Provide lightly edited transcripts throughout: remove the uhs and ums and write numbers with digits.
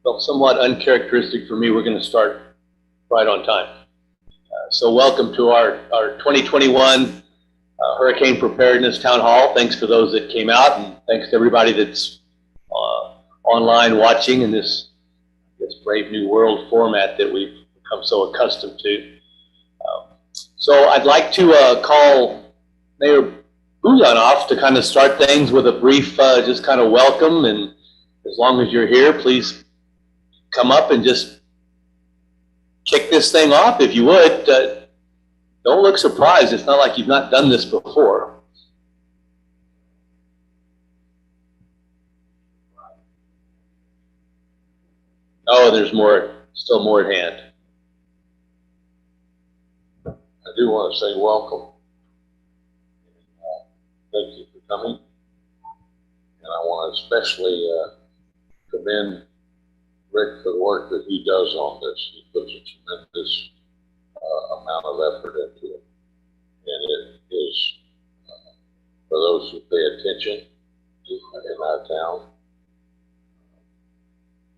Well, somewhat uncharacteristic for me, we're going to start right on time. So welcome to our 2021 Hurricane Preparedness Town Hall. Thanks for those that came out, and thanks to everybody that's online watching in this brave new world format that we've become so accustomed to. So I'd like to call Mayor Bouillon off to kind of start things with a brief just kind of welcome, and as long as you're here, please come up and just kick this thing off if you would. Don't look surprised. It's not like you've not done this before. Oh, there's more, still more at hand. I do want to say welcome. Thank you for coming. And I want to especially commend Rick for the work that he does on this. He puts a tremendous amount of effort into it. And it is, for those who pay attention in our town,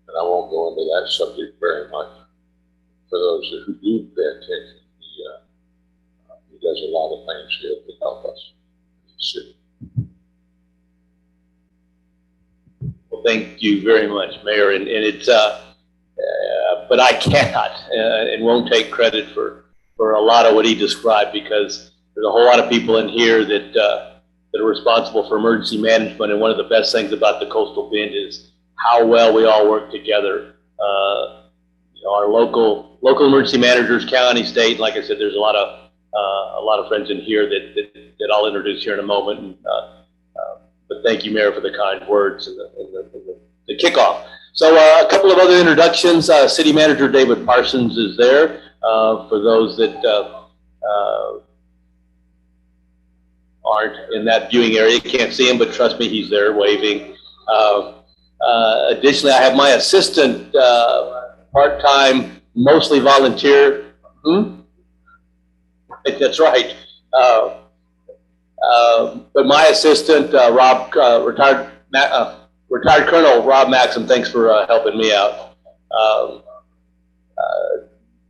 and I won't go into that subject very much, for those who do pay attention, he does a lot of things here to help us in the city. Well, thank you very much, Mayor. And it's, but I cannot and won't take credit for a lot of what he described, because there's a whole lot of people in here that are responsible for emergency management. And one of the best things about the Coastal Bend is how well we all work together. You know, our local emergency managers, county, state. Like I said, there's a lot of friends in here that I'll introduce here in a moment. And, but thank you, Mayor, for the kind words and the kickoff. So a couple of other introductions. City Manager David Parsons is there. For those that aren't in that viewing area, you can't see him, but trust me, he's there waving. Additionally, I have my assistant, part-time, mostly volunteer. That's right. But my assistant, Rob, retired Colonel Rob Maxim, thanks for helping me out.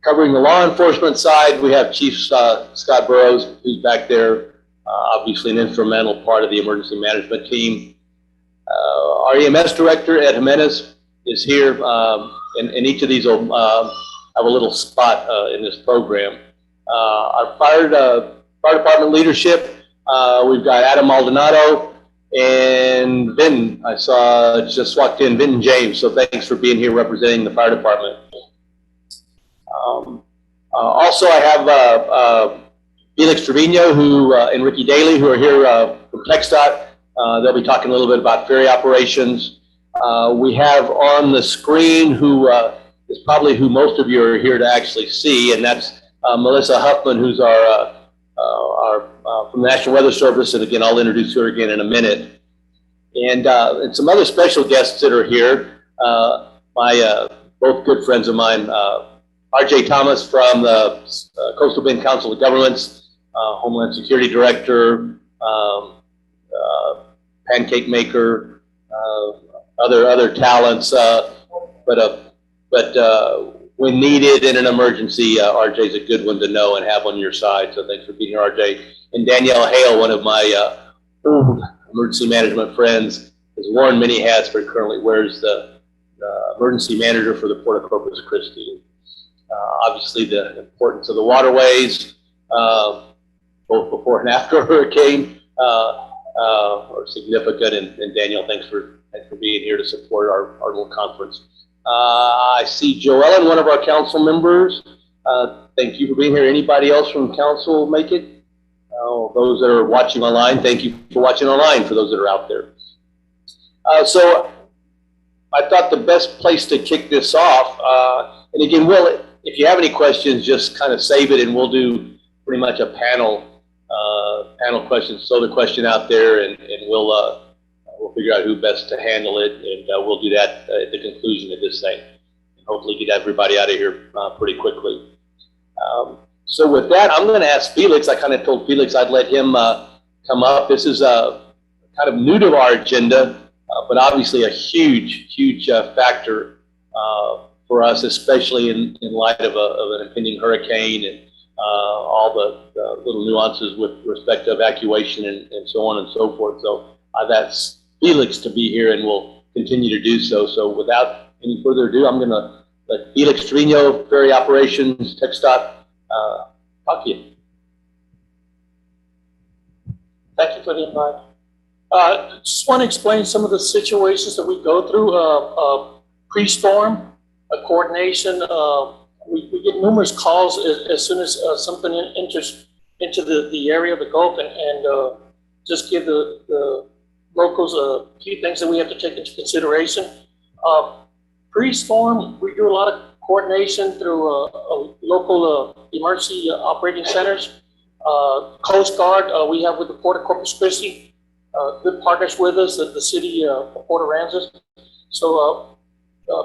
Covering the law enforcement side, we have Chief Scott Burrows, who's back there, obviously an instrumental part of the emergency management team. Our EMS Director, Ed Jimenez, is here, and each of these will have a little spot in this program. Our fire department leadership, we've got Adam Maldonado and Vinton. I saw just walked in, Vinton James, so thanks for being here representing the fire department. Also, I have Felix Trevino and Ricky Daly, who are here from TxDOT. They'll be talking a little bit about ferry operations. We have on the screen who is probably who most of you are here to actually see, and that's Melissa Huffman, who's our from the National Weather Service, and again, I'll introduce her again in a minute. And some other special guests that are here. My both good friends of mine, R.J. Thomas from the Coastal Bend Council of Governments, Homeland Security Director, pancake maker, other talents, but when needed in an emergency, RJ's a good one to know and have on your side. So thanks for being here, RJ. And Danielle Hale, one of my emergency management friends, has worn many hats, but currently wears the emergency manager for the Port of Corpus Christi. Obviously, the importance of the waterways, both before and after a hurricane, are significant. And Danielle, thanks for being here to support our little conference. I see Joellen, one of our council members. Thank you for being here. Anybody else from council make it? Those that are watching online, thank you for watching online, for those that are out there. So I thought the best place to kick this off, and again, if you have any questions, just kind of save it, and we'll do pretty much a panel questions. Throw the question out there, and we'll figure out who best to handle it, and we'll do that at the conclusion of this thing, and hopefully get everybody out of here pretty quickly. So with that, I'm going to ask Felix. I kind of told Felix I'd let him come up. This is kind of new to our agenda, but obviously a huge factor for us, especially in light of an impending hurricane and all the little nuances with respect to evacuation and so on and so forth. So that's Felix to be here and will continue to do so. So without any further ado, I'm going to let Felix Trevino, Ferry Operations, TxDOT, talk to you. Thank you for the invite. Just want to explain some of the situations that we go through pre-storm, coordination. We get numerous calls as soon as something enters into the area of the Gulf, and just give the locals a few things that we have to take into consideration. Pre-storm, we do a lot of coordination through local emergency operating centers. Coast Guard, we have with the Port of Corpus Christi, good partners with us, the city of Port Aransas. So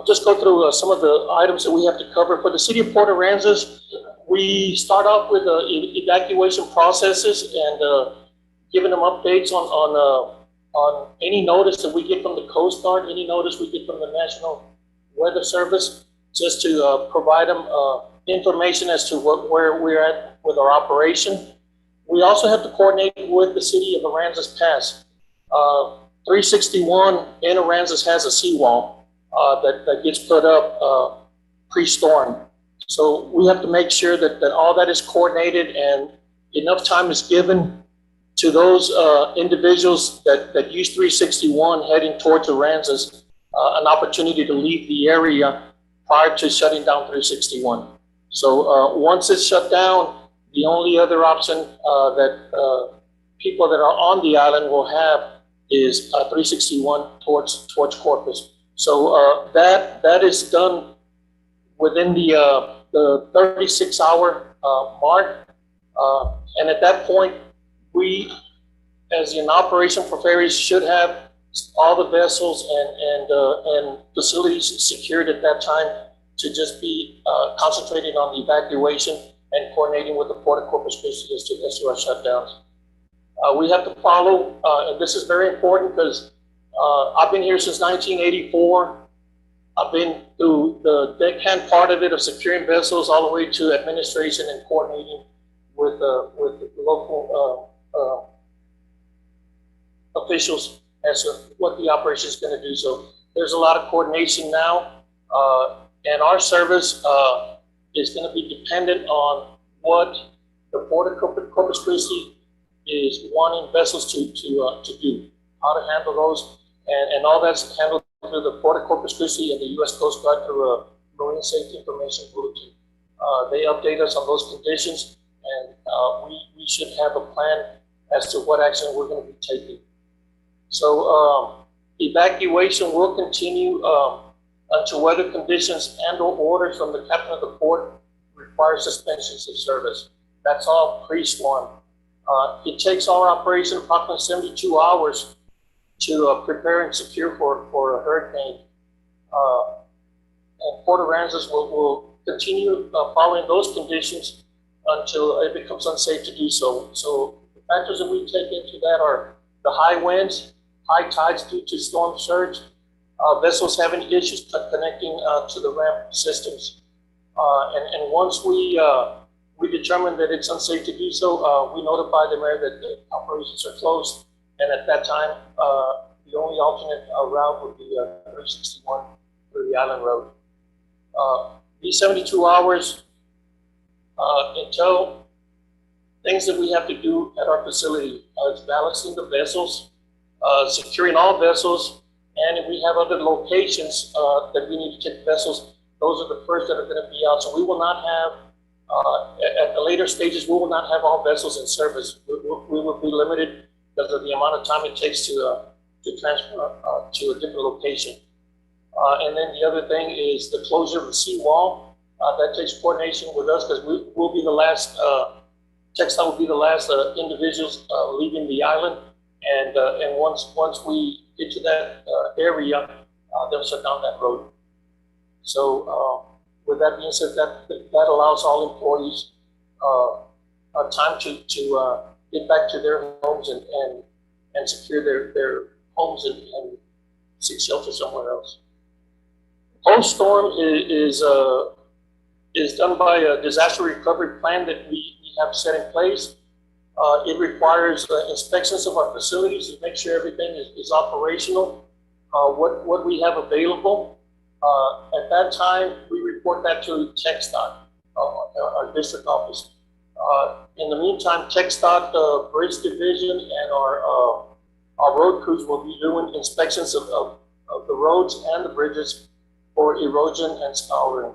just go through some of the items that we have to cover. For the city of Port Aransas, we start off with evacuation processes and giving them updates on any notice that we get from the Coast Guard, any notice we get from the National Weather Service, just to provide them information as to where we're at with our operation. We also have to coordinate with the city of Aransas Pass. 361 in Aransas has a seawall that gets put up pre-storm. So we have to make sure that all that is coordinated and enough time is given to those individuals that use 361 heading towards Aransas an opportunity to leave the area prior to shutting down 361. So once it's shut down, the only other option that people that are on the island will have is 361 towards Corpus. So that is done within the 36-hour mark, and at that point, we, as an operation for ferries, should have all the vessels and facilities secured at that time to just be concentrating on the evacuation and coordinating with the Port of Corpus Christi as to our shutdowns. We have to follow, and this is very important because I've been here since 1984. I've been through the deckhand part of it of securing vessels all the way to administration and coordinating with local officials as to what the operation is going to do. So there's a lot of coordination now, and our service is going to be dependent on what the Port of Corpus Christi is wanting vessels to do, how to handle those, and all that's handled through the Port of Corpus Christi and the U.S. Coast Guard through a Marine Safety Information Bulletin. They update us on those conditions, and we should have a plan as to what action we're going to be taking. So evacuation will continue until weather conditions and/or orders from the captain of the port require suspensions of service. That's all pre-storm. It takes our operation approximately 72 hours to prepare and secure for a hurricane. And Port Aransas will continue following those conditions until it becomes unsafe to do so. So the factors that we take into that are the high winds, high tides due to storm surge, vessels having issues connecting to the ramp systems. And once we determine that it's unsafe to do so, we notify the mayor that the operations are closed. And at that time, the only alternate route would be 361 through the island road. These 72 hours until things that we have to do at our facility is balancing the vessels, securing all vessels, and if we have other locations that we need to take vessels, those are the first that are going to be out. So we will not have, at the later stages, we will not have all vessels in service. We will be limited because of the amount of time it takes to transfer to a different location. And then the other thing is the closure of the seawall. That takes coordination with us because we will be the last, TxDOT will be the last individuals leaving the island. And once we get to that area, they'll shut down that road. So with that being said, that allows all employees time to get back to their homes and secure their homes and seek shelter somewhere else. Post-storm is done by a disaster recovery plan that we have set in place. It requires inspections of our facilities to make sure everything is operational, what we have available. At that time, we report that to TxDOT, our district office. In the meantime, TxDOT, the Bridge Division, and our road crews will be doing inspections of the roads and the bridges for erosion and scouring.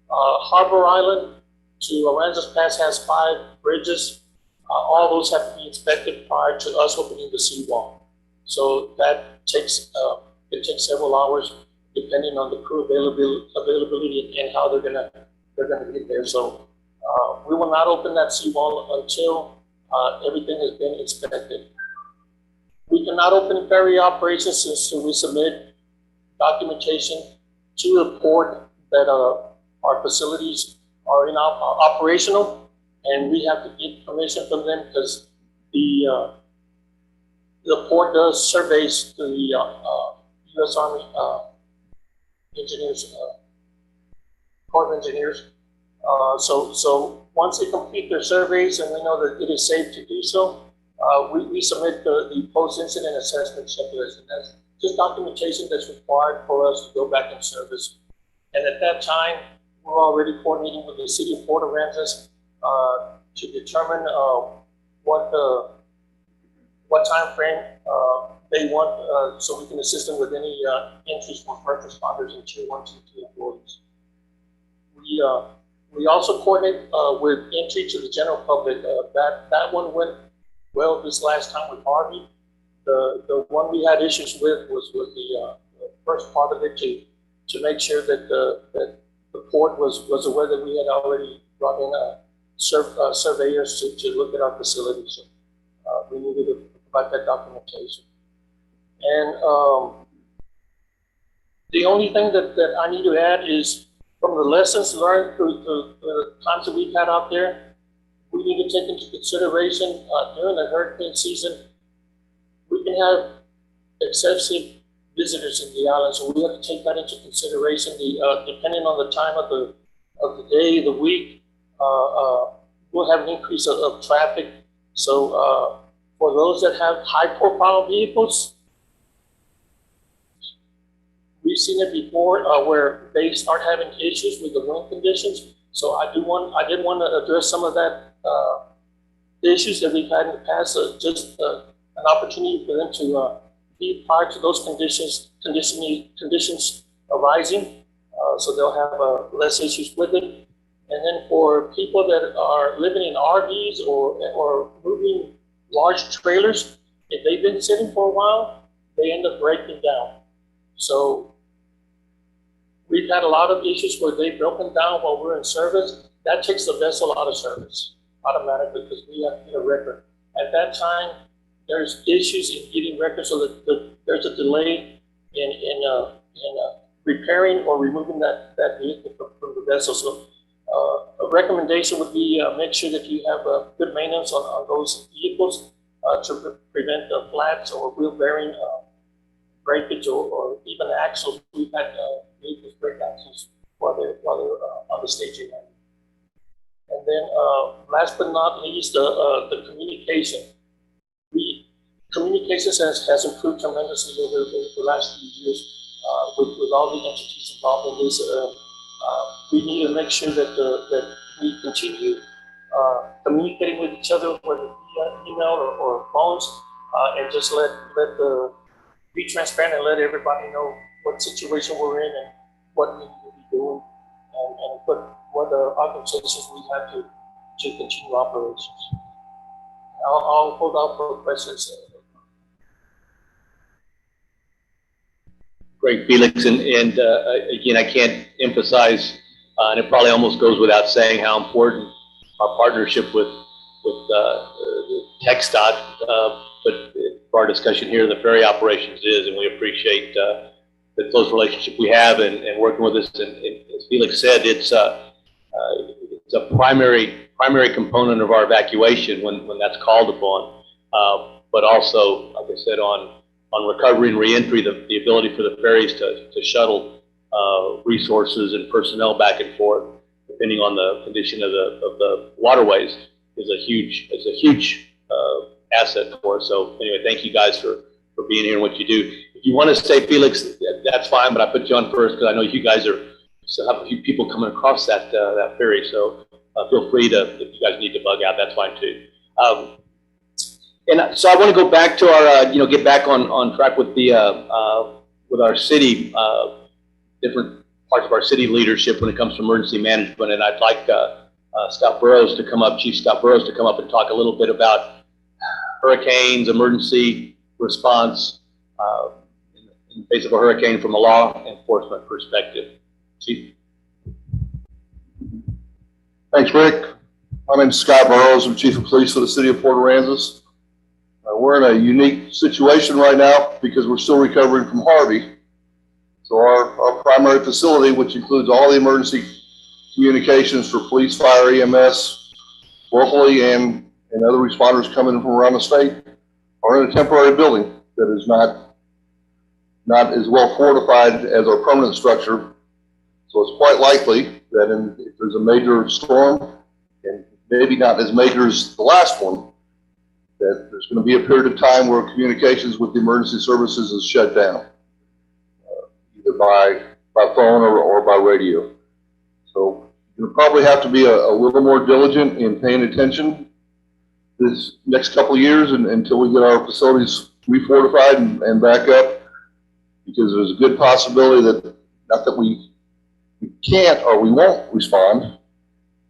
Harbor Island to Aransas Pass has 5 bridges. All those have to be inspected prior to us opening the seawall. So that takes, it takes several hours depending on the crew availability and how they're gonna get there. So we will not open that seawall until everything has been inspected. We cannot open ferry operations until we submit documentation to the port that our facilities are operational, and we have to get permission from them because the port does surveys to the U.S. Army engineers, Corps of Engineers. So once they complete their surveys and we know that it is safe to do so, we submit the post-incident assessment checklist, and that's just documentation that's required for us to go back in service. And at that time, we're already coordinating with the City of Port Aransas to determine what time frame they want, so we can assist them with any entries for first responders and Tier 1, Tier 2 employees. We also coordinate with entry to the general public. That one went well this last time with Harvey. The one we had issues with was the first part of it to make sure that the port was aware that we had already brought in surveyors to look at our facilities. So we needed to provide that documentation. And the only thing that I need to add is from the lessons learned through the times that we've had out there, we need to take into consideration during the hurricane season, we can have excessive visitors in the island, so we have to take that into consideration. Depending on the time of the day, the week, we'll have an increase of traffic. So for those that have high-profile vehicles, we've seen it before where they start having issues with the wind conditions. So I did want to address some of that issues that we've had in the past. Just an opportunity for them to be prior to those conditions arising, so they'll have less issues with it. And then for people that are living in RVs or moving large trailers, if they've been sitting for a while, they end up breaking down. So we've had a lot of issues where they've broken down while we're in service. That takes the vessel out of service automatically because we have to get a record. At that time, there's issues in getting records, so that there's a delay in repairing or removing that vehicle from the vessel. So a recommendation would be make sure that you have good maintenance on those vehicles to prevent flats or wheel bearing breakage or even axles. We've had vehicles break axles while they're on the staging line. And then last but not least, the communication. Communications has improved tremendously over the last few years with all the entities involved in this. We need to make sure that we continue communicating with each other, whether via email or phones, and just be transparent and let everybody know what situation we're in and what we need to be doing, and what organizations we have to continue operations. I'll hold out for questions. Great, Felix, and again, I can't emphasize, and it probably almost goes without saying how important our partnership with TxDOT, but for our discussion here in the ferry operations is, and we appreciate the close relationship we have and working with us. And as Felix said, it's a primary component of our evacuation when that's called upon, but also, like I said, on recovery and reentry, the ability for the ferries to shuttle resources and personnel back and forth, depending on the condition of the waterways, is a huge asset for us. So anyway, thank you guys for being here and what you do. If you want to stay, Felix, that's fine, but I put you on first because I know you guys still have a few people coming across that ferry. So feel free to, if you guys need to bug out, that's fine too. And so I want to go back to our, get back on track with with our city, different parts of our city leadership when it comes to emergency management. And I'd like Scott Burrows to come up, Chief Scott Burrows to come up and talk a little bit about hurricanes, emergency response in the face of a hurricane from a law enforcement perspective. Chief. Thanks, Rick. My name is Scott Burrows. I'm Chief of Police for the City of Port Aransas. We're in a unique situation right now because we're still recovering from Harvey. So our primary facility, which includes all the emergency communications for police, fire, EMS, locally and other responders coming in from around the state, are in a temporary building that is not as well fortified as our permanent structure. So it's quite likely that if there's a major storm, and maybe not as major as the last one, that there's going to be a period of time where communications with the emergency services is shut down, either by phone or by radio. So you'll probably have to be a little more diligent in paying attention this next couple of years until we get our facilities refortified and back up, because there's a good possibility that, not that we can't or we won't respond,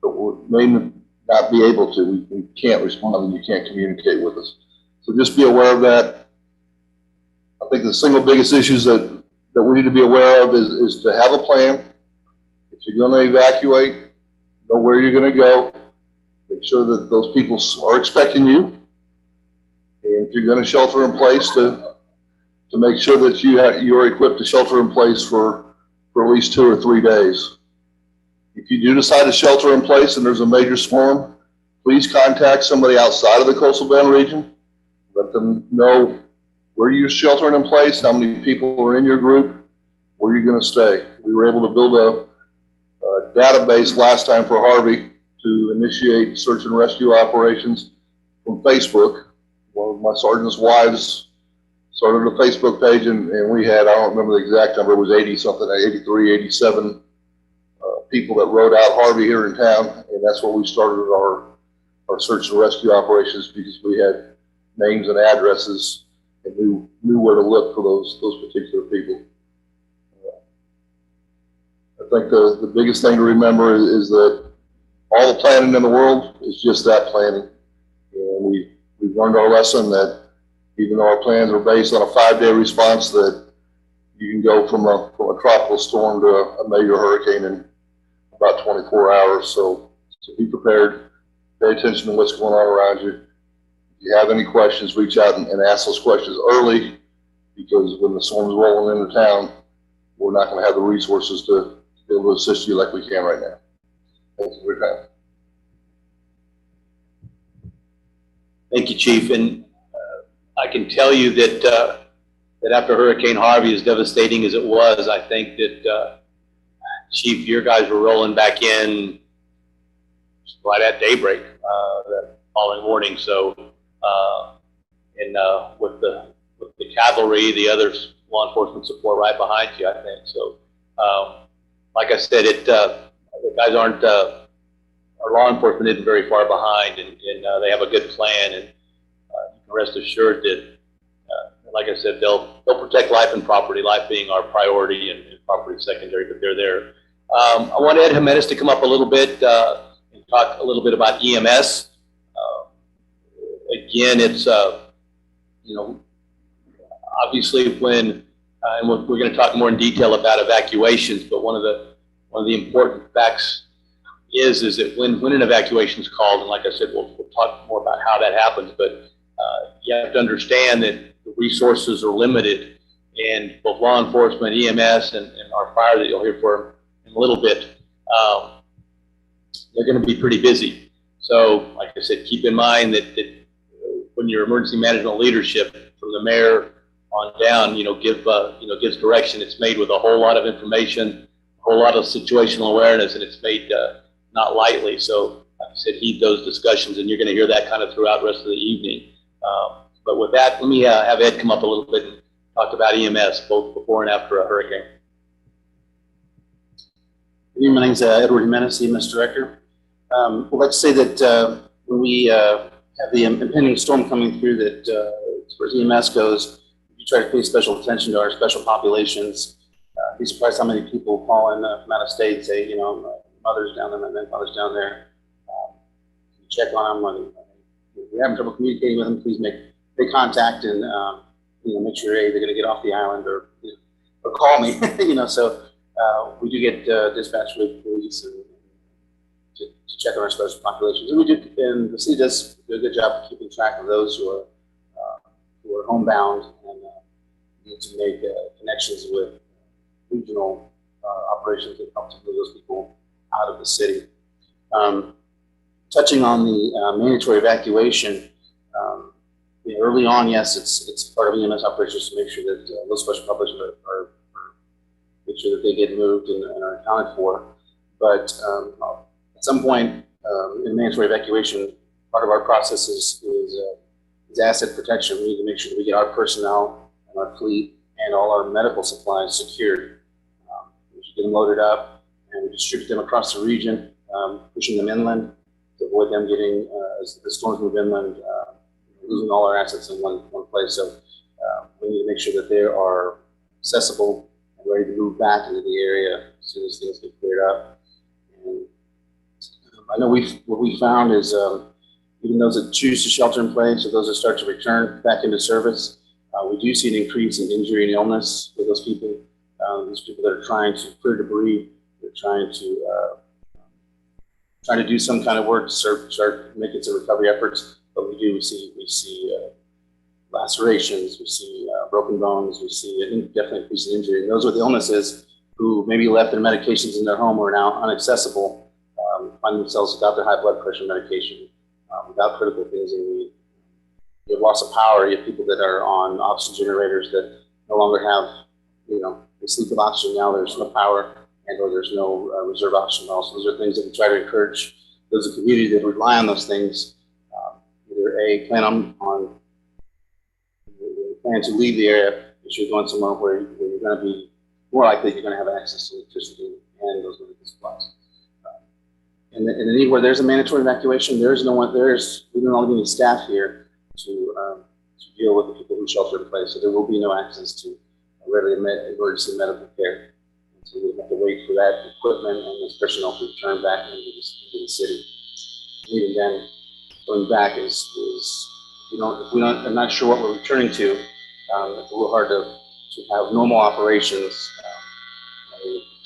but we may not be able to. We can't respond and you can't communicate with us. So just be aware of that. I think the single biggest issues that we need to be aware of is to have a plan. If you're going to evacuate, know where you're going to go. Make sure that those people are expecting you. And if you're going to shelter in place, to make sure that you're equipped to shelter in place for at least 2 or 3 days. If you do decide to shelter in place and there's a major storm, please contact somebody outside of the coastal bend region. Let them know where you're sheltering in place, how many people are in your group, where you're going to stay. We were able to build a database last time for Harvey to initiate search and rescue operations from Facebook. One of my sergeant's wives started a Facebook page, and we had, I don't remember the exact number, it was 80 something, 83, 87 people that rode out Harvey here in town, and that's where we started our search and rescue operations, because we had names and addresses and knew where to look for those particular people. I think the biggest thing to remember is that all the planning in the world is just that, planning. And we've learned our lesson that even though our plans are based on a 5-day response, that you can go from a tropical storm to a major hurricane in about 24 hours. So be prepared, pay attention to what's going on around you. If you have any questions, reach out and ask those questions early, because when the storm's rolling into town, we're not going to have the resources to be able to assist you like we can right now. Thank you for your time. Thank you, Chief. And I can tell you that after Hurricane Harvey, as devastating as it was, I think that Chief, your guys were rolling back in right at daybreak that following morning. So, with the cavalry, the other law enforcement support right behind you, I think. So, like I said, the guys aren't. Our law enforcement isn't very far behind, and they have a good plan, and you can rest assured that, like I said, they'll protect life and property, life being our priority and property secondary, but they're there. I want Ed Jimenez to come up a little bit and talk a little bit about EMS. Again, it's, obviously when, and we're going to talk more in detail about evacuations, but one of the important facts is that when an evacuation is called, and like I said, we'll talk more about how that happens, but you have to understand that the resources are limited, and both law enforcement, EMS, and our fire that you'll hear from in a little bit, they're going to be pretty busy. So, like I said, keep in mind that when your emergency management leadership, from the mayor on down, gives direction. It's made with a whole lot of information, a whole lot of situational awareness, and it's made not lightly. So like I said, heed those discussions, and you're going to hear that kind of throughout the rest of the evening. But with that, let me have Ed come up a little bit and talk about EMS, both before and after a hurricane. My name is Edward Jimenez, Ems Director. I'd like to say that when we have the impending storm coming through, that as far as EMS goes, we try to pay special attention to our special populations. Be surprised how many people call in from out of state and say, mother's down there, my grandfather's down there. Check on them. If you're having trouble communicating with them, please make contact and make sure they're going to get off the island or call me. So we do get dispatched with police and to check on our special populations, and we do. And the city does do a good job of keeping track of those who are homebound and need to make connections with regional operations that help to move those people out of the city. Touching on the mandatory evacuation, early on, yes, it's part of EMS operations to make sure that those special populations are make sure that they get moved and are accounted for. But at some point in mandatory evacuation, part of our process is asset protection. We need to make sure that we get our personnel and our fleet and all our medical supplies secured. We should get them loaded up and we distribute them across the region, pushing them inland to avoid them getting, as the storms move inland, losing all our assets in one place. So we need to make sure that they are accessible and ready to move back into the area as soon as things get cleared up. And I know what we found is even those that choose to shelter in place, or those that start to return back into service, we do see an increase in injury and illness for those people. These people that are trying to clear debris, they're trying to do some kind of work to start making some recovery efforts. But we see lacerations, we see broken bones, we see definitely increase in injury. And those are the illnesses who maybe left their medications in their home or are now inaccessible, find themselves without their high blood pressure medication, without critical things. And you have loss of power. You have people that are on oxygen generators that no longer have, they sleep with oxygen now. There's no power or there's no reserve oxygen. Also, those are things that we try to encourage those in the community that rely on those things. Either plan to leave the area if you're going somewhere where you're going to be more likely you're going to have access to electricity and those medical supplies. And the need where there's a mandatory evacuation, we don't have any staff here to deal with the people who shelter in place, so there will be no access to readily emergency medical care. And so we have to wait for that equipment and this personnel to return back into the city. Even then, going back I'm not sure what we're returning to. It's a little hard to have normal operations.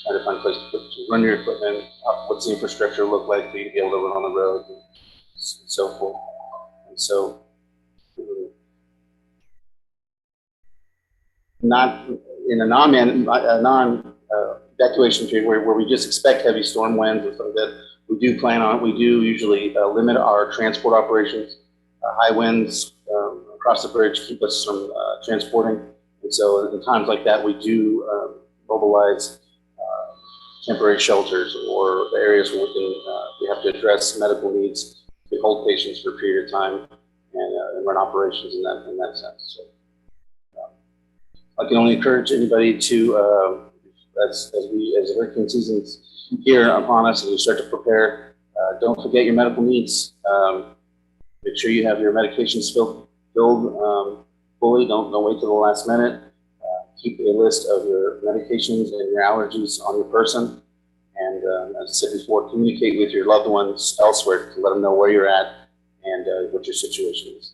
Trying to find a place to run your equipment. What's the infrastructure look like for you to be able to run on the road and so forth. And so, not in a non evacuation period where we just expect heavy storm winds and stuff like that. We do usually limit our transport operations. High winds across the bridge keep us from transporting. And so in times like that, we do mobilize temporary shelters or areas where we have to address medical needs. We hold patients for a period of time and run operations in that sense. So I can only encourage anybody to, as the hurricane season's here upon us and you start to prepare, don't forget your medical needs. Make sure you have your medications filled fully. Don't wait till the last minute. Keep a list of your medications and your allergies on your person. And as I said before, communicate with your loved ones elsewhere to let them know where you're at and what your situation is.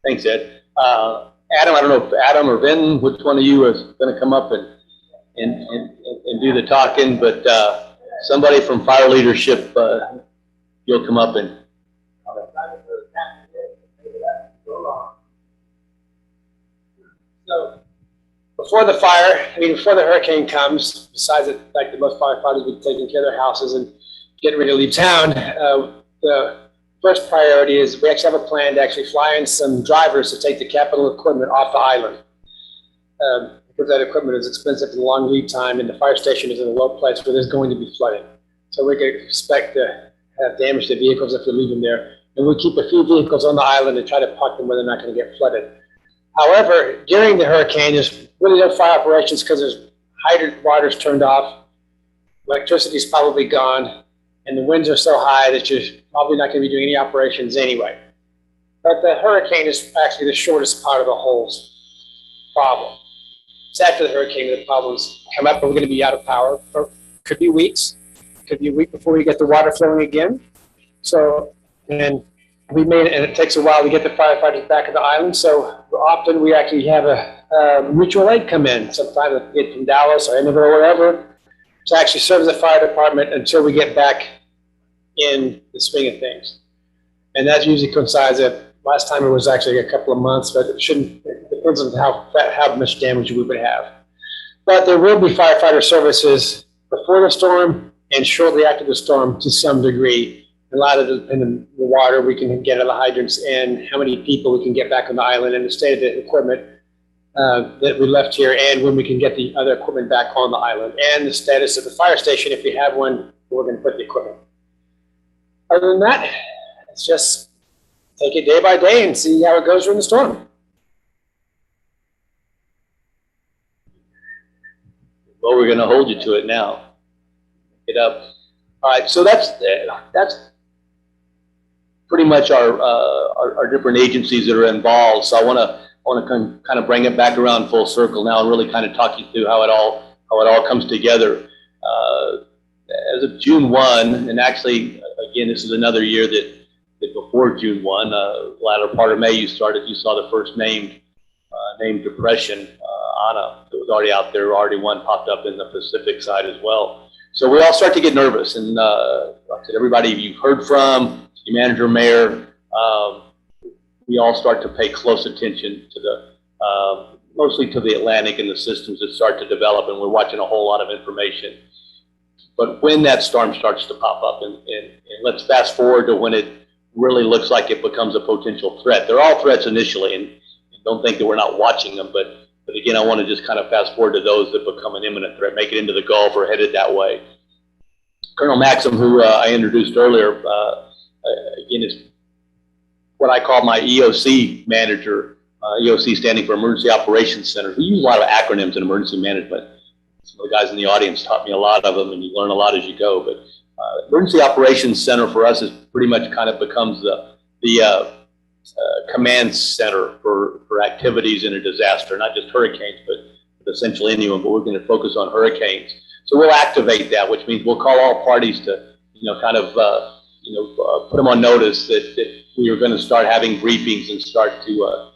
Thanks, Ed. Adam, I don't know if Adam or Ben, which one of you is going to come up and do the talking, but somebody from fire leadership, you'll come up and. So before the hurricane comes, besides it, like the most firefighters be taking care of their houses and getting ready to leave town, the first priority is we actually have a plan to actually fly in some drivers to take the capital equipment off the island. Because that equipment is expensive and long lead time, and the fire station is in a low place where there's going to be flooding. So we can expect to have damage to vehicles if we leave them there. And we keep a few vehicles on the island and try to park them where they're not going to get flooded. However, during the hurricane, there's really no fire operations because there's hydrant water's turned off, electricity's probably gone, and the winds are so high that you're probably not going to be doing any operations anyway. But the hurricane is actually the shortest part of the whole problem. It's after the hurricane that the problems come up, and we're going to be out of power for could be weeks, could be a week before we get the water flowing again. So, and it takes a while to get the firefighters back at the island. So often we actually have a mutual aid come in, sometimes get from Dallas or Edinburgh or wherever, to actually serve as a fire department until we get back in the swing of things. And that usually coincides at, last time it was actually a couple of months, but it depends on how much damage we would have. But there will be firefighter services before the storm and shortly after the storm to some degree. A lot of the water we can get out of the hydrants and how many people we can get back on the island and the state of the equipment that we left here, and when we can get the other equipment back on the island, and the status of the fire station if we have one, we're going to put the equipment. Other than that, it's just take it day by day and see how it goes during the storm. Well, we're going to hold you to it now. Get up. All right, so that's pretty much our different agencies that are involved. So I want to kind of bring it back around full circle now and really kind of talk you through how it all comes together. As of June 1, and actually again this is another year that before June 1, latter part of May, you saw the first named depression, Anna, that was already out there. Already one popped up in the Pacific side as well. So we all start to get nervous, and like I said, everybody you've heard from, the manager, mayor, we all start to pay close attention to the, mostly to the Atlantic and the systems that start to develop, and we're watching a whole lot of information. But when that storm starts to pop up, and let's fast forward to when it really looks like it becomes a potential threat. They're all threats initially, and don't think that we're not watching them, but again, I want to just kind of fast forward to those that become an imminent threat, make it into the Gulf or headed that way. Colonel Maxim, who I introduced earlier, again, is what I call my EOC manager, EOC standing for Emergency Operations Center. We use a lot of acronyms in emergency management. Some of the guys in the audience taught me a lot of them, and you learn a lot as you go. But Emergency Operations Center for us is pretty much kind of becomes the command center for activities in a disaster, not just hurricanes, but essentially anyone, but we're going to focus on hurricanes. So we'll activate that, which means we'll call all parties to, put them on notice that we are going to start having briefings and start to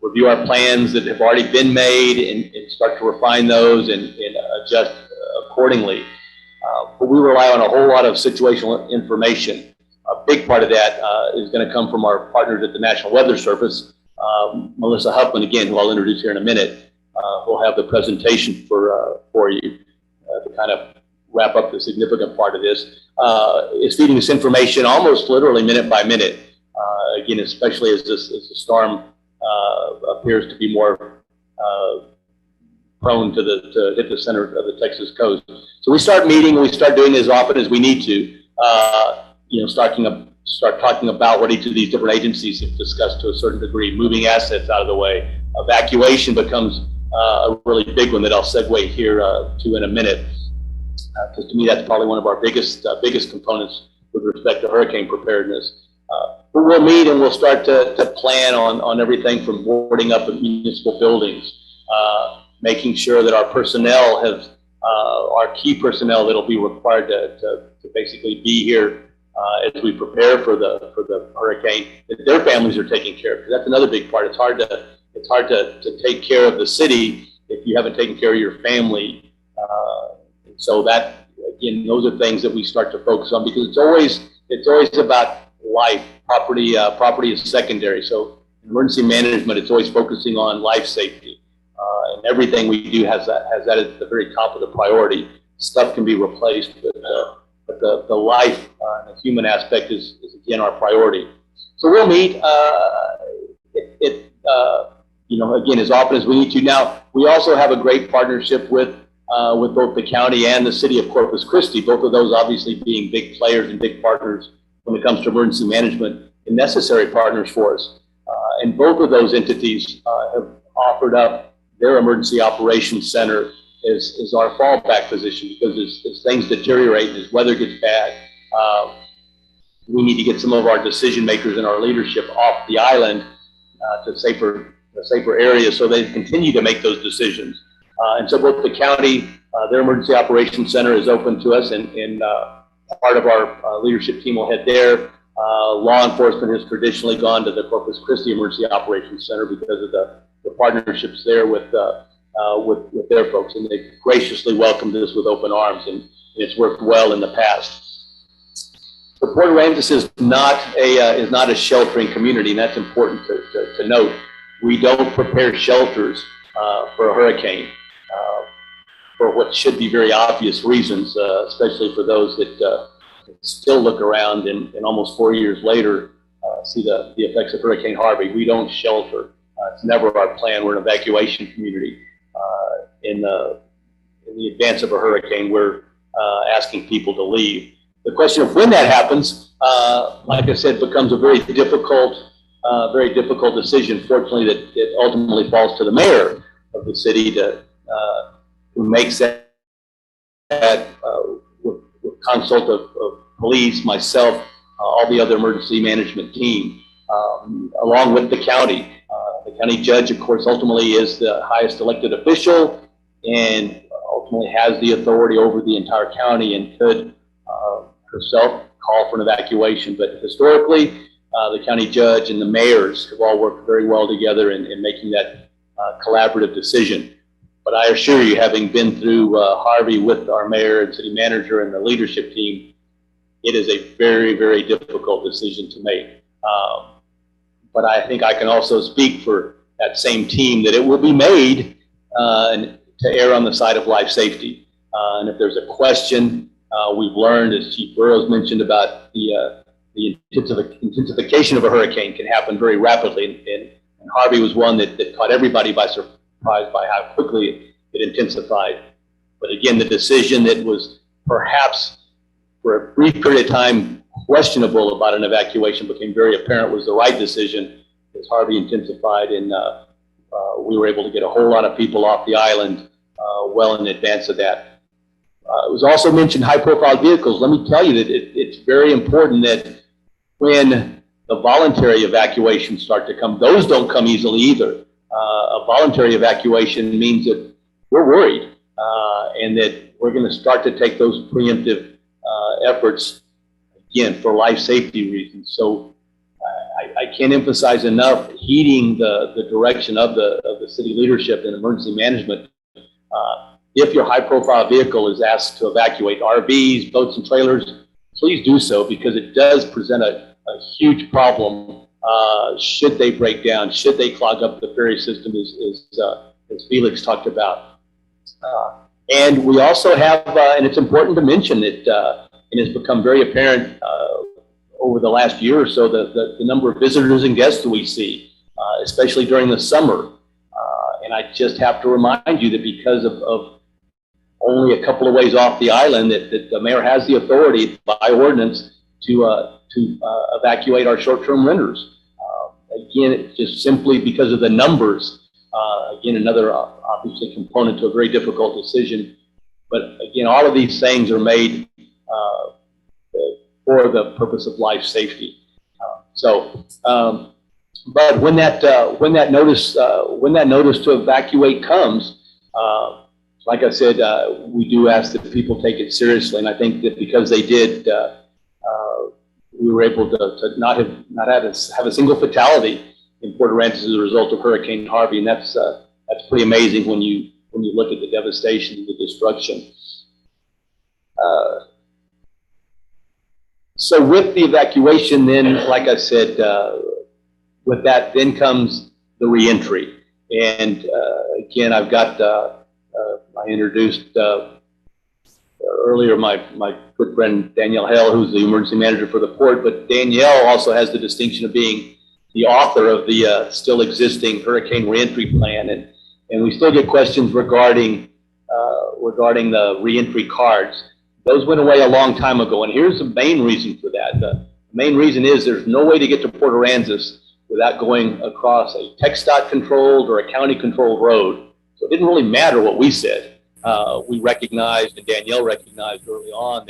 review our plans that have already been made and start to refine those and adjust accordingly. But we rely on a whole lot of situational information. A big part of that is going to come from our partners at the National Weather Service. Melissa Huffman, again, who I'll introduce here in a minute, will have the presentation for you to kind of wrap up the significant part of this. Is feeding us information almost literally minute by minute. Again, especially as the storm appears to be more prone to hit the center of the Texas coast. So we start meeting, we start doing as often as we need to. Start talking about what each of these different agencies have discussed to a certain degree, moving assets out of the way. Evacuation becomes a really big one that I'll segue here to in a minute, because to me that's probably one of our biggest components with respect to hurricane preparedness. But we'll meet and we'll start to plan on everything from boarding up of municipal buildings, making sure that our personnel have, our key personnel that'll be required to basically be here as we prepare for the hurricane, that their families are taken care of. Because that's another big part. It's hard to take care of the city if you haven't taken care of your family. And so that, again, those are things that we start to focus on, because it's always about life. Property is secondary. So in emergency management, it's always focusing on life safety. And everything we do has that at the very top of the priority. Stuff can be replaced, but but the life, and the human aspect is again our priority. So we'll meet, again, as often as we need to. Now, we also have a great partnership with both the county and the city of Corpus Christi, both of those obviously being big players and big partners when it comes to emergency management and necessary partners for us. And both of those entities have offered up their emergency operations center as our fallback position, because as things deteriorate and as weather gets bad, we need to get some of our decision makers and our leadership off the island to safer areas so they continue to make those decisions. And so both the county, their emergency operations center is open to us, and part of our leadership team will head there. Law enforcement has traditionally gone to the Corpus Christi Emergency Operations Center because of the partnerships there with their folks, and they graciously welcomed us with open arms, and it's worked well in the past. The Port Aransas is not a sheltering community, and that's important to note. We don't prepare shelters for a hurricane for what should be very obvious reasons, especially for those that still look around and almost 4 years later see the effects of Hurricane Harvey. We don't shelter. It's never our plan. We're an evacuation community. In the advance of a hurricane, we're asking people to leave. The question of when that happens, like I said, becomes a very difficult decision. Fortunately, that ultimately falls to the mayor of the city who makes that with consult of police, myself, all the other emergency management team, along with the county. The county judge, of course, ultimately is the highest elected official and ultimately has the authority over the entire county and could herself call for an evacuation. But historically, the county judge and the mayors have all worked very well together in making that collaborative decision. But I assure you, having been through Harvey with our mayor and city manager and the leadership team, it is a very, very difficult decision to make. But I think I can also speak for that same team that it will be made to err on the side of life safety. And if there's a question, we've learned, as Chief Burrows mentioned, about the intensification of a hurricane can happen very rapidly. And Harvey was one that caught everybody by surprise by how quickly it intensified. But again, the decision that was perhaps for a brief period of time questionable about an evacuation became very apparent was the right decision as Harvey intensified, and we were able to get a whole lot of people off the island well in advance of that. It was also mentioned high-profile vehicles. Let me tell you that it's very important that when the voluntary evacuations start to come, those don't come easily either. A voluntary evacuation means that we're worried and that we're going to start to take those preemptive efforts, again, for life safety reasons. So I can't emphasize enough heeding the direction of the city leadership and emergency management. If your high-profile vehicle is asked to evacuate RVs, boats, and trailers, please do so, because it does present a huge problem should they break down, should they clog up the ferry system, as Felix talked about. And we also have, and it's important to mention that it has become very apparent over the last year or so, the number of visitors and guests that we see, especially during the summer. And I just have to remind you that because of only a couple of ways off the island, that the mayor has the authority by ordinance to evacuate our short-term renters. Again, it's just simply because of the numbers. Again, another obviously component to a very difficult decision. But again, all of these things are made for the purpose of life safety. But when that notice to evacuate comes, like I said, we do ask that people take it seriously, and I think that because they did, we were able to not have a single fatality in Port Aransas as a result of Hurricane Harvey, and that's pretty amazing when you look at the devastation, the destruction. So with the evacuation, then, like I said, with that then comes the reentry, and again, I've got I introduced earlier my good friend Danielle Hale, who's the emergency manager for the port, but Danielle also has the distinction of being the author of the still existing hurricane reentry plan, and we still get questions regarding the reentry cards. Those went away a long time ago, and here's the main reason for that. The main reason is there's no way to get to Port Aransas without going across a TxDOT controlled or a county controlled road. So it didn't really matter what we said. We recognized, and Danielle recognized early on,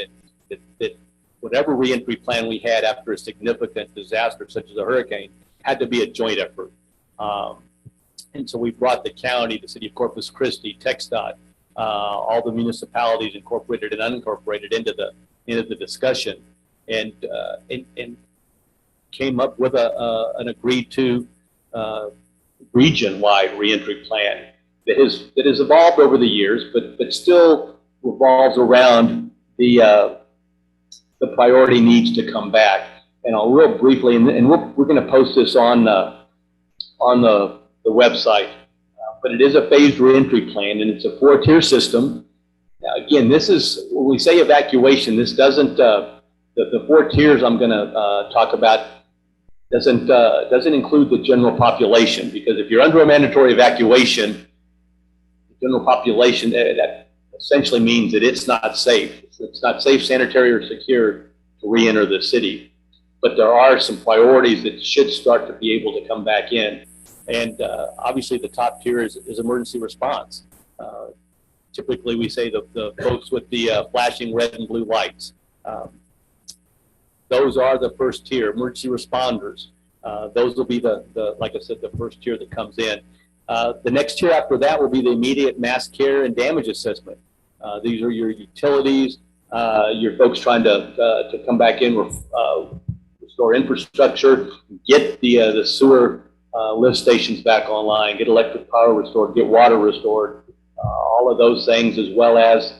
that whatever reentry plan we had after a significant disaster such as a hurricane had to be a joint effort. And so we brought the county, the city of Corpus Christi, TxDOT, all the municipalities incorporated and unincorporated into the discussion, and came up with an agreed to region-wide reentry plan that has evolved over the years, but still revolves around the priority needs to come back. And I'll real briefly, and we're going to post this on the website, but it is a phased reentry plan, and it's a 4-tier system. Now, again, this is, when we say evacuation, this doesn't, the 4 tiers I'm going to talk about doesn't include the general population, because if you're under a mandatory evacuation, the general population, that essentially means that it's not safe. It's not safe, sanitary, or secure to re-enter the city. But there are some priorities that should start to be able to come back in. And obviously the top tier is emergency response. Typically we say the folks with the flashing red and blue lights. Those are the first tier, emergency responders. Those will be like I said, the first tier that comes in. The next tier after that will be the immediate mass care and damage assessment. These are your utilities, your folks trying to come back in, restore infrastructure, get the sewer lift stations back online, get electric power restored, get water restored, all of those things, as well as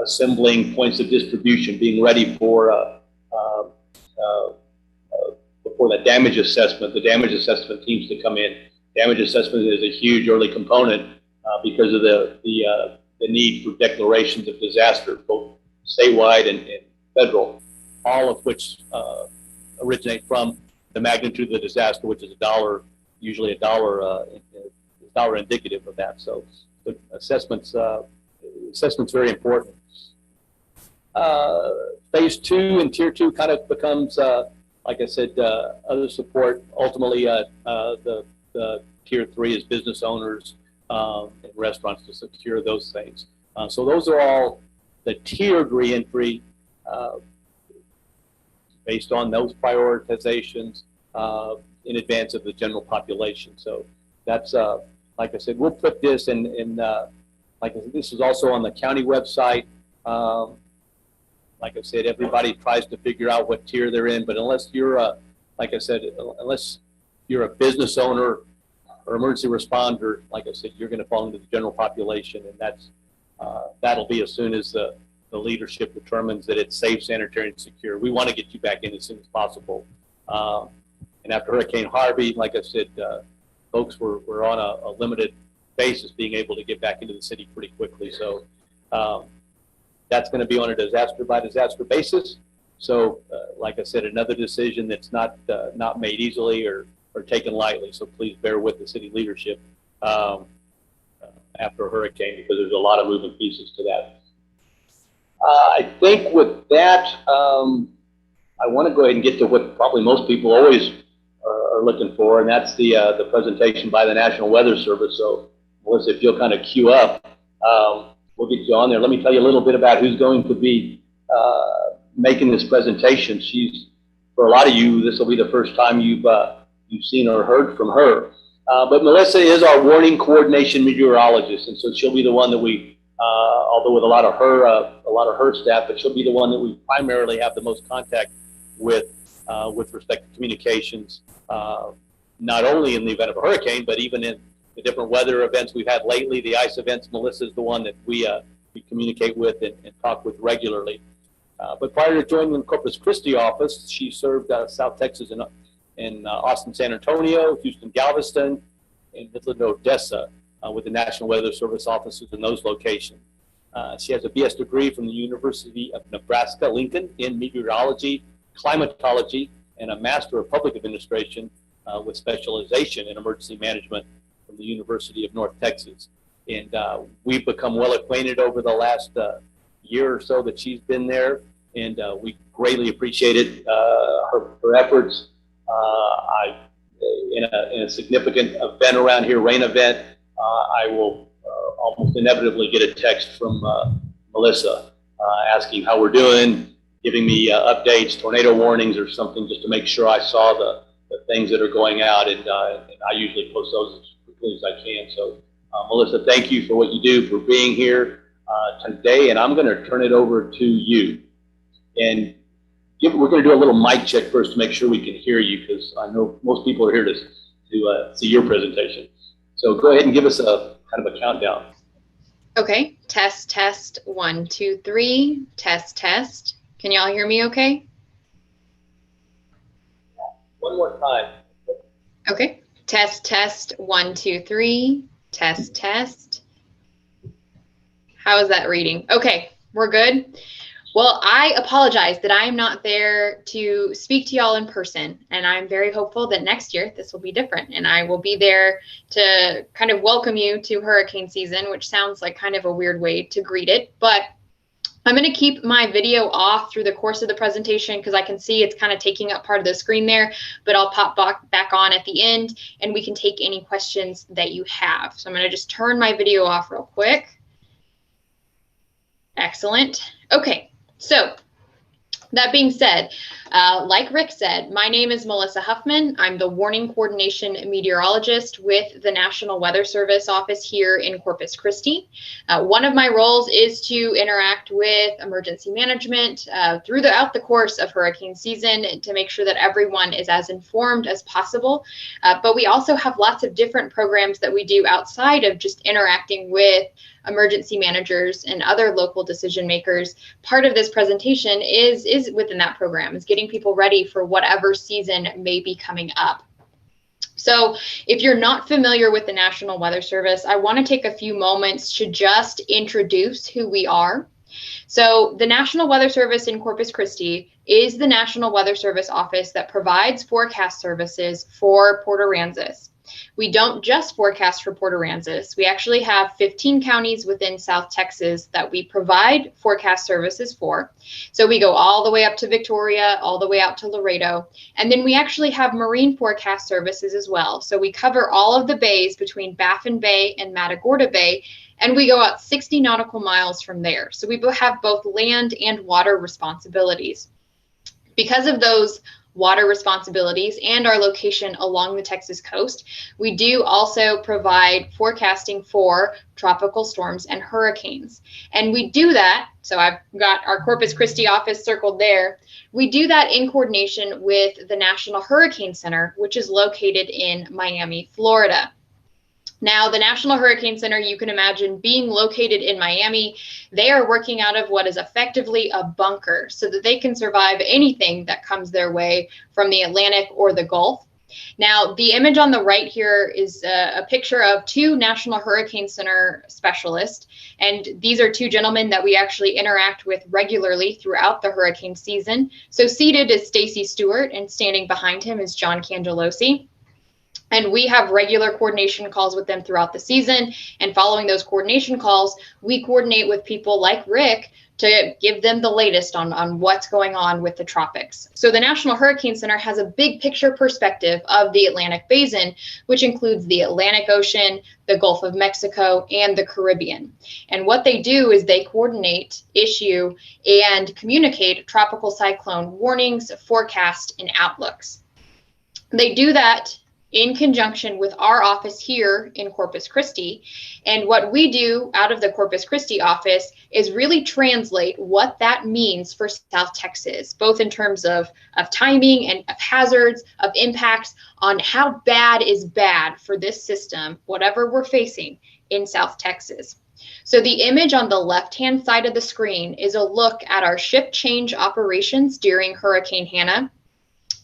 assembling points of distribution, being ready for the damage assessment. The damage assessment teams to come in. Damage assessment is a huge early component because of the need for declarations of disaster, both statewide and federal, all of which originate from the magnitude of the disaster, which is usually a dollar indicative of that. So the assessment's very important. Phase 2 and tier 2 kind of becomes, like I said, other support. Ultimately, the tier 3 is business owners and restaurants to secure those things. So those are all the tiered reentry based on those prioritizations in advance of the general population. So that's, like I said, we'll put this in like I said, this is also on the county website. Like I said, everybody tries to figure out what tier they're in, but unless you're like I said, unless you're a business owner or emergency responder, like I said, you're going to fall into the general population, and that'll be as soon as the leadership determines that it's safe, sanitary, and secure. We want to get you back in as soon as possible. And after Hurricane Harvey, like I said, folks were on a limited basis being able to get back into the city pretty quickly. So that's going to be on a disaster by disaster basis. So like I said, another decision that's not made easily or taken lightly. So please bear with the city leadership after a hurricane, because there's a lot of moving pieces to that. I think with that, I want to go ahead and get to what probably most people always are looking for, and that's the presentation by the National Weather Service. So Melissa, if you'll kind of queue up, we'll get you on there. Let me tell you a little bit about who's going to be making this presentation. For a lot of you, this will be the first time you've seen or heard from her. But Melissa is our warning coordination meteorologist, and so she'll be the one that we, although with a lot of her staff, but she'll be the one that we primarily have the most contact with respect to communications, not only in the event of a hurricane, but even in the different weather events we've had lately, the ice events. Melissa is the one that we communicate with and talk with regularly. But prior to joining the Corpus Christi office, she served South Texas in Austin, San Antonio, Houston, Galveston, and Midland, Odessa. with the National Weather Service offices in those locations. She has a BS degree from the University of Nebraska-Lincoln in meteorology, climatology, and a Master of Public Administration with specialization in emergency management from the University of North Texas. And we've become well acquainted over the last year or so that she's been there, and we greatly appreciated her efforts. In a significant event around here, rain event, I will almost inevitably get a text from Melissa asking how we're doing, giving me updates, tornado warnings or something, just to make sure I saw the things that are going out, and I usually post those as quickly as I can. So Melissa, thank you for what you do, for being here today, and I'm going to turn it over to you. And we're going to do a little mic check first to make sure we can hear you, because I know most people are here to see your presentation. So go ahead and give us a kind of a countdown. Okay, test, test, 1, 2, 3, test, test. Can y'all hear me okay? One more time. Okay, test, test, 1, 2, 3, test, test. How is that reading? Okay, we're good. Well, I apologize that I am not there to speak to y'all in person, and I'm very hopeful that next year this will be different, and I will be there to kind of welcome you to hurricane season, which sounds like kind of a weird way to greet it, but I'm going to keep my video off through the course of the presentation because I can see it's kind of taking up part of the screen there, but I'll pop back on at the end and we can take any questions that you have. So I'm going to just turn my video off real quick. Excellent. Okay, so that being said, like Rick said, my name is Melissa Huffman. I'm the Warning Coordination Meteorologist with the National Weather Service office here in Corpus Christi. One of my roles is to interact with emergency management throughout the course of hurricane season to make sure that everyone is as informed as possible. But we also have lots of different programs that we do outside of just interacting with emergency managers and other local decision makers. Part of this presentation is within that program, is getting people ready for whatever season may be coming up. So if you're not familiar with the National Weather Service, I want to take a few moments to just introduce who we are. So the National Weather Service in Corpus Christi is the National Weather Service office that provides forecast services for Port Aransas. We don't just forecast for Port Aransas. We actually have 15 counties within South Texas that we provide forecast services for. So we go all the way up to Victoria, all the way out to Laredo. And then we actually have marine forecast services as well. So we cover all of the bays between Baffin Bay and Matagorda Bay, and we go out 60 nautical miles from there. So we have both land and water responsibilities. Because of those water responsibilities and our location along the Texas coast, we do also provide forecasting for tropical storms and hurricanes. And we do that, so I've got our Corpus Christi office circled there. We do that in coordination with the National Hurricane Center, which is located in Miami, Florida. Now, the National Hurricane Center, you can imagine being located in Miami, they are working out of what is effectively a bunker so that they can survive anything that comes their way from the Atlantic or the Gulf. Now, the image on the right here is a picture of two National Hurricane Center specialists, and these are two gentlemen that we actually interact with regularly throughout the hurricane season. So seated is Stacy Stewart, and standing behind him is John Cangelosi. And we have regular coordination calls with them throughout the season. And following those coordination calls, we coordinate with people like Rick to give them the latest on what's going on with the tropics. So the National Hurricane Center has a big picture perspective of the Atlantic Basin, which includes the Atlantic Ocean, the Gulf of Mexico, and the Caribbean. And what they do is they coordinate, issue, and communicate tropical cyclone warnings, forecasts, and outlooks. They do that in conjunction with our office here in Corpus Christi. And what we do out of the Corpus Christi office is really translate what that means for South Texas, both in terms of timing and of hazards, of impacts on how bad is bad for this system, whatever we're facing in South Texas. So the image on the left-hand side of the screen is a look at our shift change operations during Hurricane Hannah.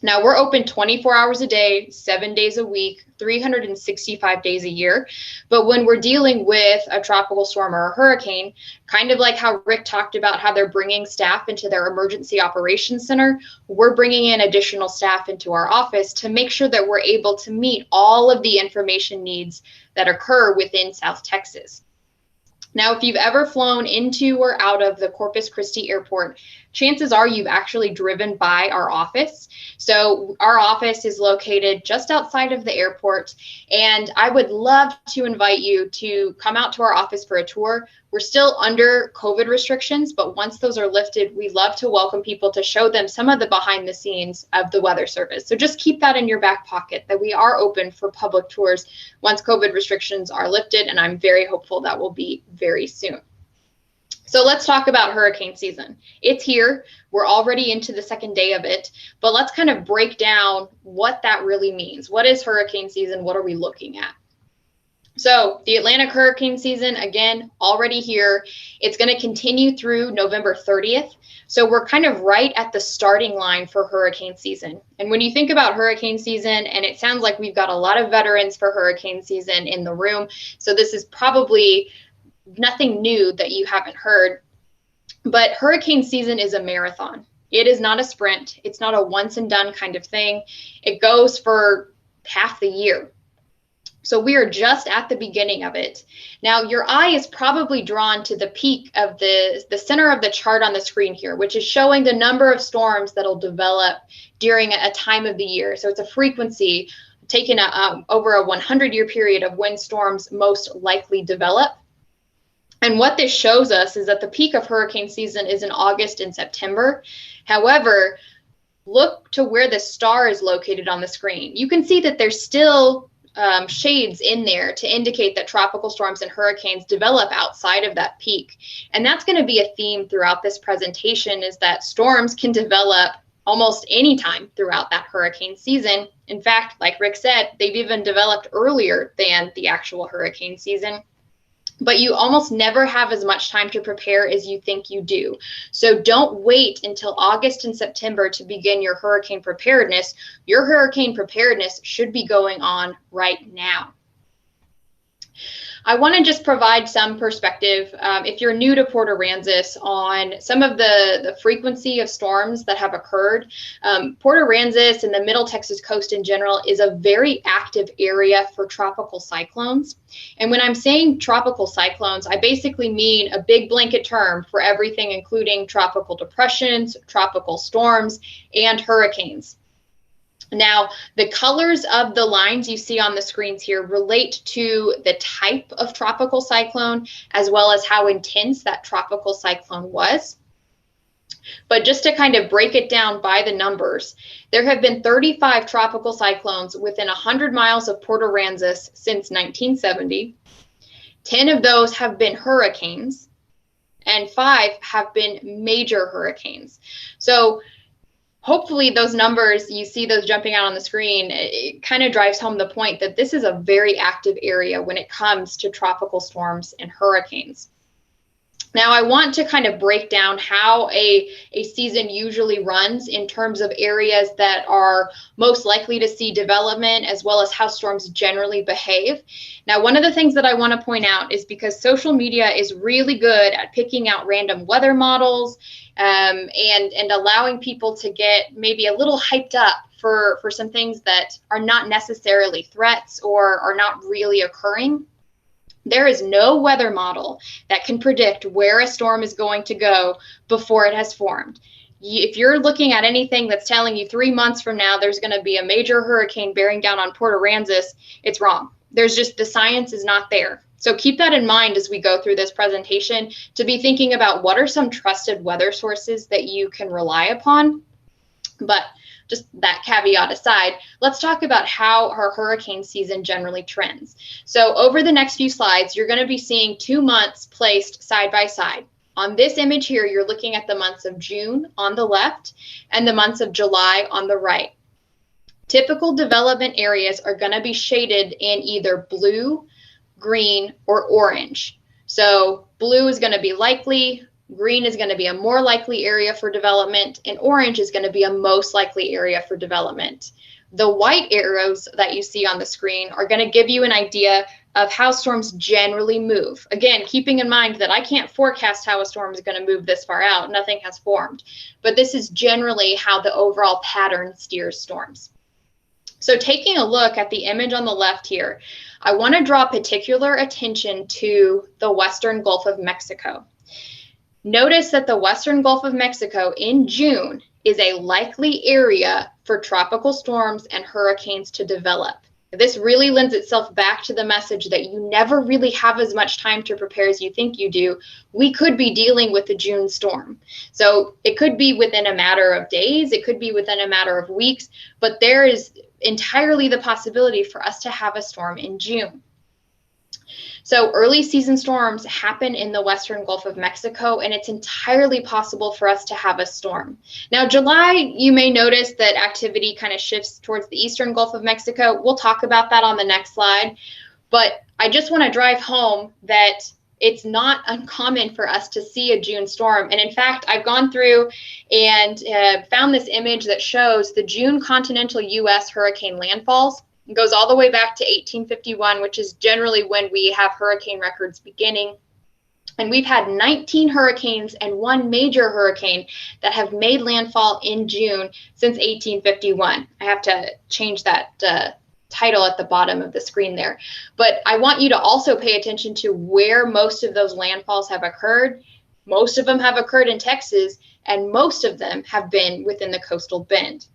Now, we're open 24 hours a day, 7 days a week, 365 days a year. But when we're dealing with a tropical storm or a hurricane, kind of like how Rick talked about how they're bringing staff into their emergency operations center, we're bringing in additional staff into our office to make sure that we're able to meet all of the information needs that occur within South Texas. Now, if you've ever flown into or out of the Corpus Christi airport, chances are you've actually driven by our office. So our office is located just outside of the airport, and I would love to invite you to come out to our office for a tour. We're still under COVID restrictions, but once those are lifted, we love to welcome people to show them some of the behind the scenes of the Weather Service. So just keep that in your back pocket, that we are open for public tours once COVID restrictions are lifted, and I'm very hopeful that will be very soon. So let's talk about hurricane season. It's here. We're already into the second day of it, but let's kind of break down what that really means. What is hurricane season? What are we looking at? So the Atlantic hurricane season, again, already here. It's going to continue through November 30th. So we're kind of right at the starting line for hurricane season. And when you think about hurricane season, and it sounds like we've got a lot of veterans for hurricane season in the room, so this is probably nothing new that you haven't heard, but hurricane season is a marathon. It is not a sprint. It's not a once and done kind of thing. It goes for half the year. So we are just at the beginning of it. Now, your eye is probably drawn to the peak of the center of the chart on the screen here, which is showing the number of storms that'll develop during a time of the year. So it's a frequency taken over a 100-year period of when storms most likely develop. And what this shows us is that the peak of hurricane season is in August and September. However, look to where the star is located on the screen. You can see that there's still shades in there to indicate that tropical storms and hurricanes develop outside of that peak. And that's going to be a theme throughout this presentation, is that storms can develop almost any time throughout that hurricane season. In fact, like Rick said, they've even developed earlier than the actual hurricane season. But you almost never have as much time to prepare as you think you do. So don't wait until August and September to begin your hurricane preparedness. Your hurricane preparedness should be going on right now. I want to just provide some perspective, if you're new to Port Aransas, on some of the frequency of storms that have occurred. Port Aransas and the Middle Texas coast in general is a very active area for tropical cyclones. And when I'm saying tropical cyclones, I basically mean a big blanket term for everything, including tropical depressions, tropical storms, and hurricanes. Now, the colors of the lines you see on the screens here relate to the type of tropical cyclone, as well as how intense that tropical cyclone was. But just to kind of break it down by the numbers, there have been 35 tropical cyclones within 100 miles of Port Aransas since 1970. 10 of those have been hurricanes, and 5 have been major hurricanes. So hopefully those numbers, you see those jumping out on the screen, it kind of drives home the point that this is a very active area when it comes to tropical storms and hurricanes. Now, I want to kind of break down how a season usually runs in terms of areas that are most likely to see development, as well as how storms generally behave. Now, one of the things that I want to point out is because social media is really good at picking out random weather models and allowing people to get maybe a little hyped up for some things that are not necessarily threats or are not really occurring. There is no weather model that can predict where a storm is going to go before it has formed. If you're looking at anything that's telling you 3 months from now there's going to be a major hurricane bearing down on Port Aransas, it's wrong. There's just, the science is not there. So keep that in mind as we go through this presentation, to be thinking about what are some trusted weather sources that you can rely upon. But just that caveat aside, let's talk about how our hurricane season generally trends. So over the next few slides, you're going to be seeing 2 months placed side by side. On this image here, you're looking at the months of June on the left and the months of July on the right. Typical development areas are going to be shaded in either blue, green, or orange. So blue is going to be likely, Green is going to be a more likely area for development, and orange is going to be a most likely area for development. The white arrows that you see on the screen are going to give you an idea of how storms generally move. Again, keeping in mind that I can't forecast how a storm is going to move this far out. Nothing has formed. But this is generally how the overall pattern steers storms. So taking a look at the image on the left here, I want to draw particular attention to the western Gulf of Mexico. Notice that the western Gulf of Mexico in June is a likely area for tropical storms and hurricanes to develop. This really lends itself back to the message that you never really have as much time to prepare as you think you do. We could be dealing with a June storm. So it could be within a matter of days, it could be within a matter of weeks, but there is entirely the possibility for us to have a storm in June. So early season storms happen in the western Gulf of Mexico, and it's entirely possible for us to have a storm. Now, July, you may notice that activity kind of shifts towards the eastern Gulf of Mexico. We'll talk about that on the next slide. But I just want to drive home that it's not uncommon for us to see a June storm. And in fact, I've gone through and found this image that shows the June continental U.S. hurricane landfalls. It goes all the way back to 1851, which is generally when we have hurricane records beginning. And we've had 19 hurricanes and one major hurricane that have made landfall in June since 1851. I have to change that title at the bottom of the screen there. But I want you to also pay attention to where most of those landfalls have occurred. Most of them have occurred in Texas, and most of them have been within the coastal bend.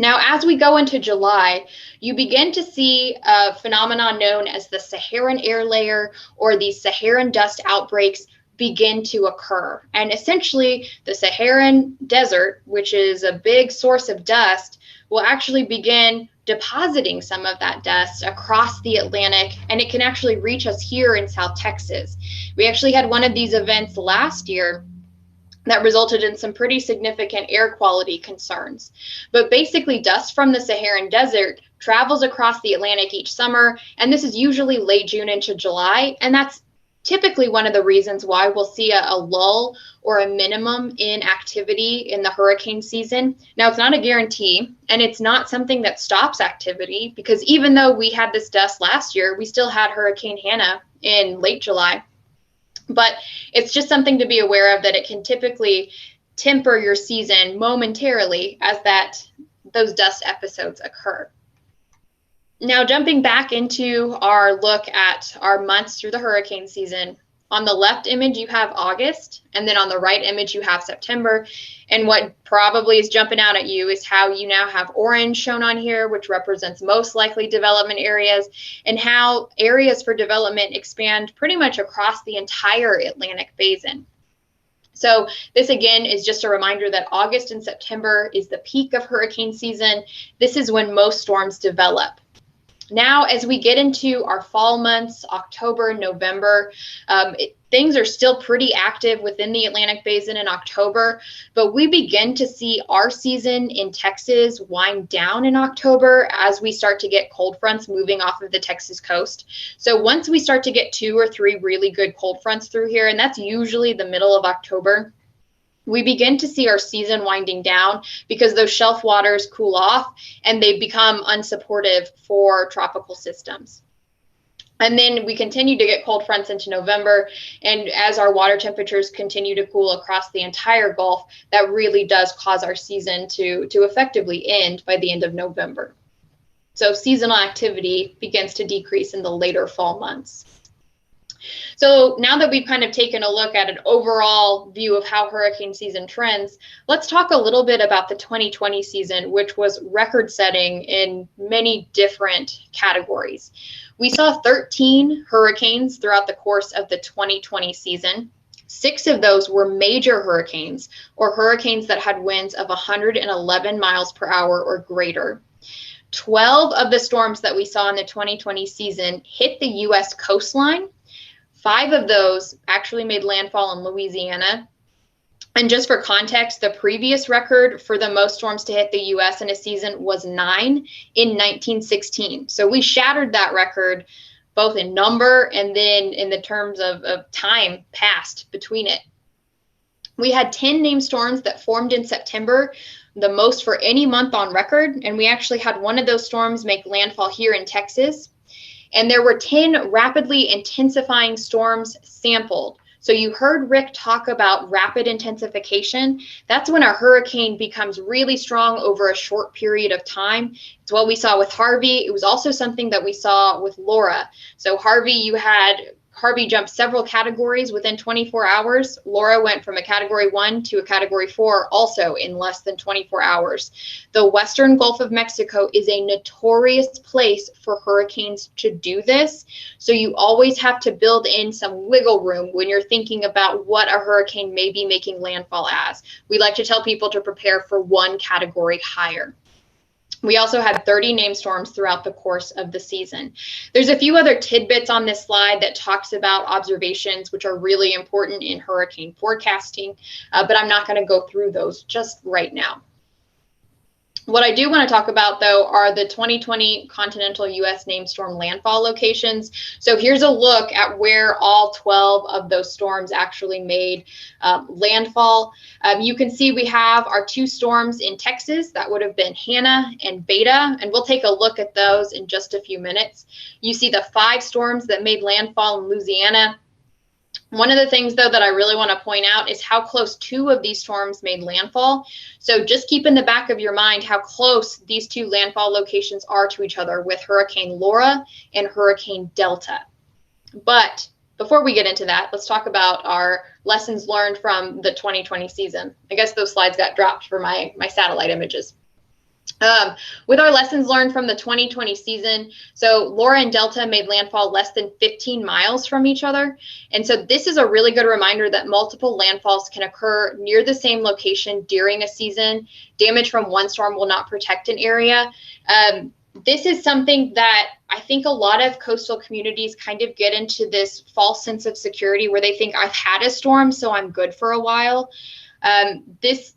Now, as we go into July, you begin to see a phenomenon known as the Saharan air layer, or the Saharan dust outbreaks, begin to occur. And essentially, the Saharan desert, which is a big source of dust, will actually begin depositing some of that dust across the Atlantic, and it can actually reach us here in South Texas. We actually had one of these events last year that resulted in some pretty significant air quality concerns. But basically, dust from the Saharan desert travels across the Atlantic each summer, and this is usually late June into July, and that's typically one of the reasons why we'll see a lull or a minimum in activity in the hurricane season. Now, it's not a guarantee, and it's not something that stops activity, because even though we had this dust last year, we still had Hurricane Hannah in late July. But it's just something to be aware of, that it can typically temper your season momentarily as those dust episodes occur. Now, jumping back into our look at our months through the hurricane season, on the left image you have August, and then on the right image you have September. And what probably is jumping out at you is how you now have orange shown on here, which represents most likely development areas, and how areas for development expand pretty much across the entire Atlantic basin. So this again is just a reminder that August and September is the peak of hurricane season. This is when most storms develop. Now, as we get into our fall months, October, November, things are still pretty active within the Atlantic basin in October, but we begin to see our season in Texas wind down in October as we start to get cold fronts moving off of the Texas coast. So once we start to get 2 or 3 really good cold fronts through here, and that's usually the middle of October, we begin to see our season winding down because those shelf waters cool off and they become unsupportive for tropical systems. And then we continue to get cold fronts into November, and as our water temperatures continue to cool across the entire Gulf, that really does cause our season to effectively end by the end of November. So seasonal activity begins to decrease in the later fall months. So now that we've kind of taken a look at an overall view of how hurricane season trends, let's talk a little bit about the 2020 season, which was record-setting in many different categories. We saw 13 hurricanes throughout the course of the 2020 season. 6 of those were major hurricanes, or hurricanes that had winds of 111 miles per hour or greater. 12 of the storms that we saw in the 2020 season hit the U.S. coastline. 5 of those actually made landfall in Louisiana. And just for context, the previous record for the most storms to hit the U.S. in a season was 9 in 1916. So we shattered that record, both in number and then in the terms of time passed between it. We had 10 named storms that formed in September, the most for any month on record. And we actually had one of those storms make landfall here in Texas. And there were 10 rapidly intensifying storms sampled. So you heard Rick talk about rapid intensification. That's when a hurricane becomes really strong over a short period of time. It's what we saw with Harvey. It was also something that we saw with Laura. So Harvey jumped several categories within 24 hours. Laura went from a category 1 to a category 4 also in less than 24 hours. The Western Gulf of Mexico is a notorious place for hurricanes to do this. So you always have to build in some wiggle room when you're thinking about what a hurricane may be making landfall as. We like to tell people to prepare for one category higher. We also had 30 named storms throughout the course of the season. There's a few other tidbits on this slide that talks about observations, which are really important in hurricane forecasting, but I'm not going to go through those just right now. What I do want to talk about, though, are the 2020 continental U.S. named storm landfall locations. So here's a look at where all 12 of those storms actually made landfall. You can see we have our 2 storms in Texas. That would have been Hannah and Beta, and we'll take a look at those in just a few minutes. You see the 5 storms that made landfall in Louisiana. One of the things, though, that I really want to point out is how close 2 of these storms made landfall. So just keep in the back of your mind how close these 2 landfall locations are to each other with Hurricane Laura and Hurricane Delta. But before we get into that, let's talk about our lessons learned from the 2020 season. I guess those slides got dropped for my satellite images. With our lessons learned from the 2020 season, so Laura and Delta made landfall less than 15 miles from each other. And so this is a really good reminder that multiple landfalls can occur near the same location during a season. Damage from one storm will not protect an area. This is something that I think a lot of coastal communities kind of get into this false sense of security where they think I've had a storm, so I'm good for a while. This,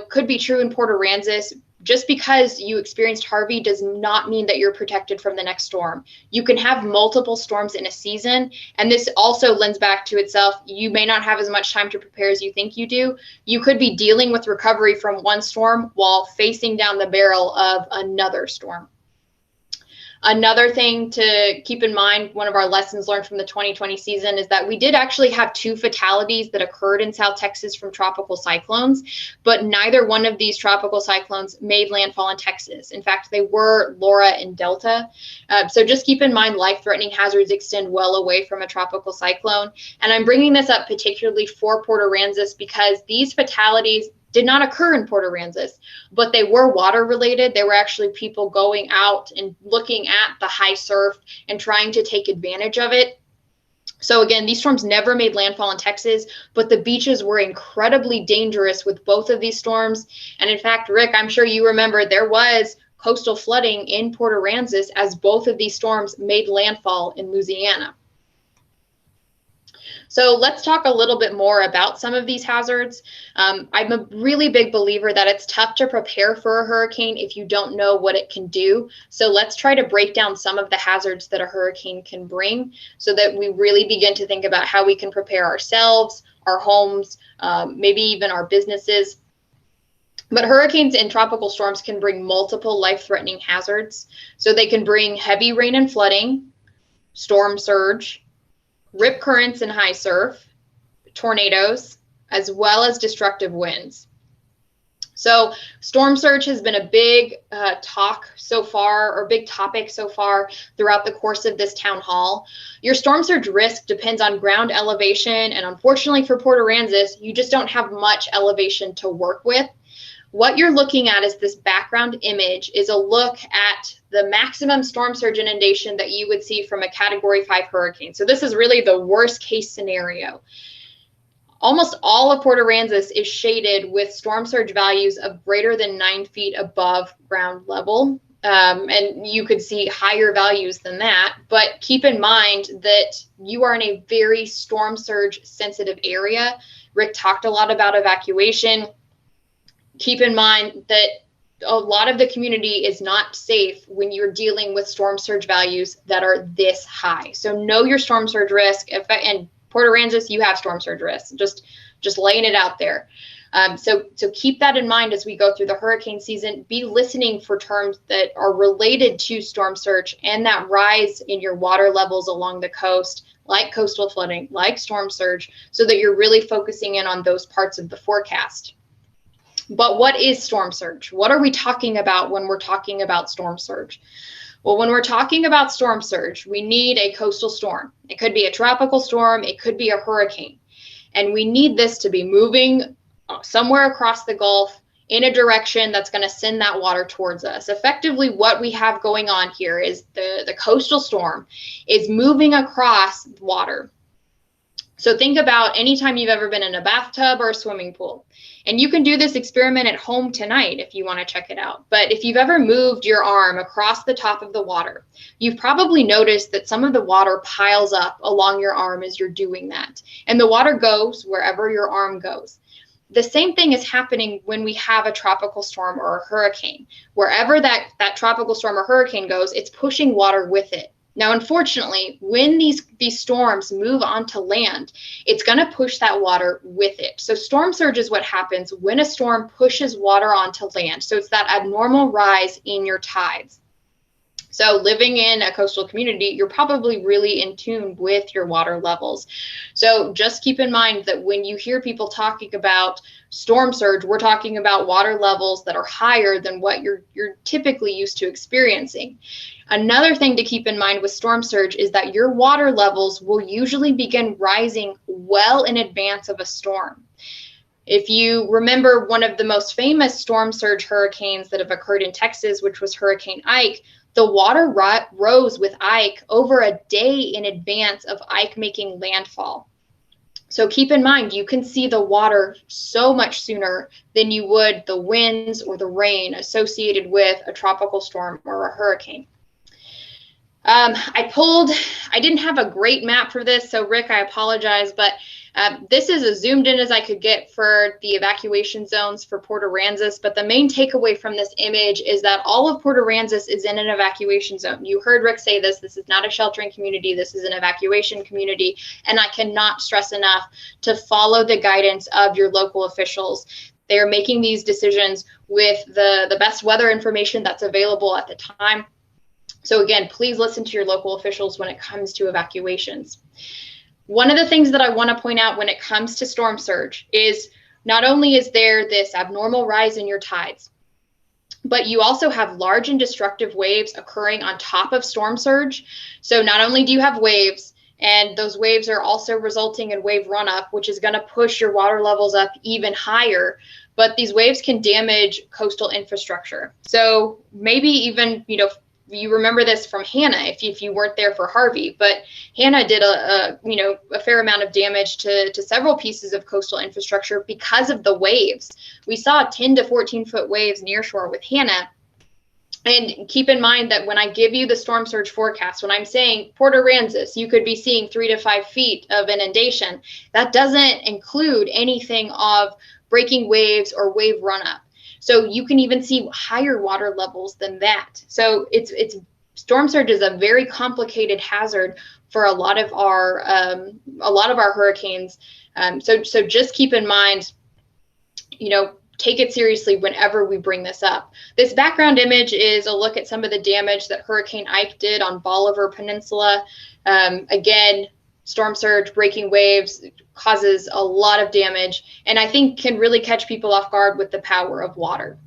could be true in Port Aransas. Just because you experienced Harvey does not mean that you're protected from the next storm. You can have multiple storms in a season, and this also lends back to itself. You may not have as much time to prepare as you think you do. You could be dealing with recovery from one storm while facing down the barrel of another storm. Another thing to keep in mind, one of our lessons learned from the 2020 season is that we did actually have 2 fatalities that occurred in South Texas from tropical cyclones, but neither one of these tropical cyclones made landfall in Texas. In fact, they were Laura and Delta. So just keep in mind life-threatening hazards extend well away from a tropical cyclone. And I'm bringing this up particularly for Port Aransas because these fatalities did not occur in Port Aransas, but they were water related. They were actually people going out and looking at the high surf and trying to take advantage of it. So again, these storms never made landfall in Texas, but the beaches were incredibly dangerous with both of these storms. And in fact, Rick, I'm sure you remember there was coastal flooding in Port Aransas as both of these storms made landfall in Louisiana. So let's talk a little bit more about some of these hazards. I'm a really big believer that it's tough to prepare for a hurricane if you don't know what it can do. So let's try to break down some of the hazards that a hurricane can bring so that we really begin to think about how we can prepare ourselves, our homes, maybe even our businesses. But hurricanes and tropical storms can bring multiple life-threatening hazards. So they can bring heavy rain and flooding, storm surge, rip currents and high surf, tornadoes, as well as destructive winds. So storm surge has been a big topic so far throughout the course of this town hall. Your storm surge risk depends on ground elevation, and unfortunately for Port Aransas, you just don't have much elevation to work with. What you're looking at is this background image is a look at the maximum storm surge inundation that you would see from a Category 5 hurricane. So this is really the worst case scenario. Almost all of Port Aransas is shaded with storm surge values of greater than 9 feet above ground level. And you could see higher values than that, but keep in mind that you are in a very storm surge sensitive area. Rick talked a lot about evacuation. Keep in mind that a lot of the community is not safe when you're dealing with storm surge values that are this high. So know your storm surge risk and Port Aransas, you have storm surge risk. Just laying it out there. So keep that in mind as we go through the hurricane season. Be listening for terms that are related to storm surge and that rise in your water levels along the coast, like coastal flooding, like storm surge, so that you're really focusing in on those parts of the forecast. But what is storm surge? What are we talking about when we're talking about storm surge? Well, when we're talking about storm surge, we need a coastal storm. It could be a tropical storm. It could be a hurricane. And we need this to be moving somewhere across the Gulf in a direction that's going to send that water towards us. Effectively, what we have going on here is the coastal storm is moving across water. So think about anytime you've ever been in a bathtub or a swimming pool. And you can do this experiment at home tonight if you want to check it out. But if you've ever moved your arm across the top of the water, you've probably noticed that some of the water piles up along your arm as you're doing that. And the water goes wherever your arm goes. The same thing is happening when we have a tropical storm or a hurricane. Wherever that tropical storm or hurricane goes, it's pushing water with it. Now, unfortunately, when these storms move onto land, it's going to push that water with it. So storm surge is what happens when a storm pushes water onto land. So it's that abnormal rise in your tides. So living in a coastal community, you're probably really in tune with your water levels. So just keep in mind that when you hear people talking about storm surge, we're talking about water levels that are higher than what you're typically used to experiencing. Another thing to keep in mind with storm surge is that your water levels will usually begin rising well in advance of a storm. If you remember one of the most famous storm surge hurricanes that have occurred in Texas, which was Hurricane Ike, the water rose with Ike over a day in advance of Ike making landfall. So keep in mind, you can see the water so much sooner than you would the winds or the rain associated with a tropical storm or a hurricane. I didn't have a great map for this, so Rick, I apologize, but this is as zoomed in as I could get for the evacuation zones for Port Aransas, but the main takeaway from this image is that all of Port Aransas is in an evacuation zone. You heard Rick say this is not a sheltering community, this is an evacuation community, and I cannot stress enough to follow the guidance of your local officials. They are making these decisions with the best weather information that's available at the time. So again, please listen to your local officials when it comes to evacuations. One of the things that I want to point out when it comes to storm surge is not only is there this abnormal rise in your tides, but you also have large and destructive waves occurring on top of storm surge. So not only do you have waves, and those waves are also resulting in wave runup, which is going to push your water levels up even higher, but these waves can damage coastal infrastructure. So maybe even, you remember this from Hannah if you weren't there for Harvey, but Hannah did a fair amount of damage to several pieces of coastal infrastructure because of the waves. We saw 10 to 14 foot waves near shore with Hannah. And keep in mind that when I give you the storm surge forecast, when I'm saying Port Aransas, you could be seeing 3 to 5 feet of inundation. That doesn't include anything of breaking waves or wave run up. So you can even see higher water levels than that. So it's storm surge is a very complicated hazard for a lot of our hurricanes. So just keep in mind, take it seriously whenever we bring this up. This background image is a look at some of the damage that Hurricane Ike did on Bolivar Peninsula. Again, storm surge, breaking waves causes a lot of damage, and I think can really catch people off guard with the power of water.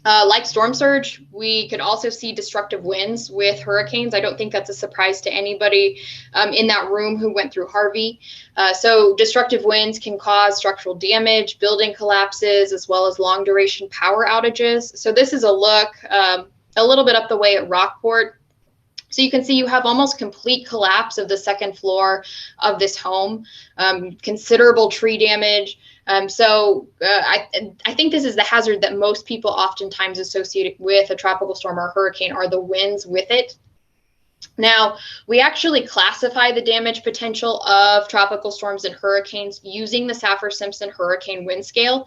Like storm surge, we could also see destructive winds with hurricanes. I don't think that's a surprise to anybody in that room who went through Harvey. So destructive winds can cause structural damage, building collapses, as well as long duration power outages. So this is a look a little bit up the way at Rockport. So you can see you have almost complete collapse of the second floor of this home, considerable tree damage. I think this is the hazard that most people oftentimes associate with a tropical storm or hurricane are the winds with it. Now, we actually classify the damage potential of tropical storms and hurricanes using the Saffir-Simpson hurricane wind scale.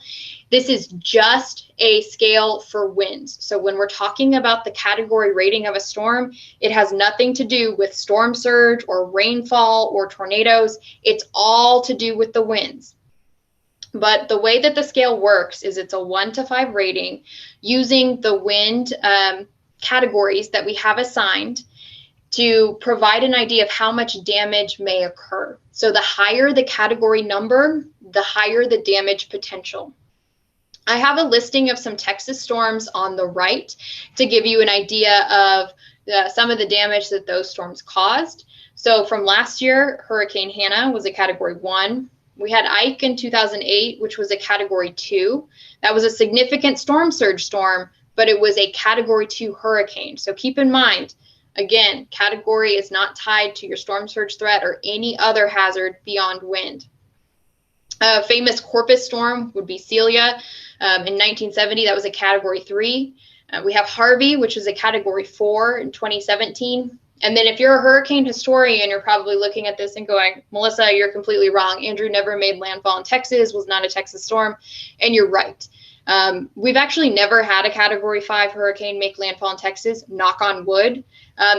This is just a scale for winds. So when we're talking about the category rating of a storm, it has nothing to do with storm surge or rainfall or tornadoes. It's all to do with the winds. But the way that the scale works is it's a 1 to 5 rating using the wind categories that we have assigned to provide an idea of how much damage may occur. So the higher the category number, the higher the damage potential. I have a listing of some Texas storms on the right to give you an idea of some of the damage that those storms caused. So from last year, Hurricane Hannah was a category 1. We had Ike in 2008, which was a category 2. That was a significant storm surge storm, but it was a category 2 hurricane. So keep in mind, again, category is not tied to your storm surge threat or any other hazard beyond wind. A famous Corpus storm would be Celia in 1970. That was a category 3. We have Harvey, which is a category 4 in 2017. And then if you're a hurricane historian, you're probably looking at this and going, Melissa, you're completely wrong. Andrew never made landfall in Texas, was not a Texas storm. And you're right. We've actually never had a category 5 hurricane make landfall in Texas, knock on wood.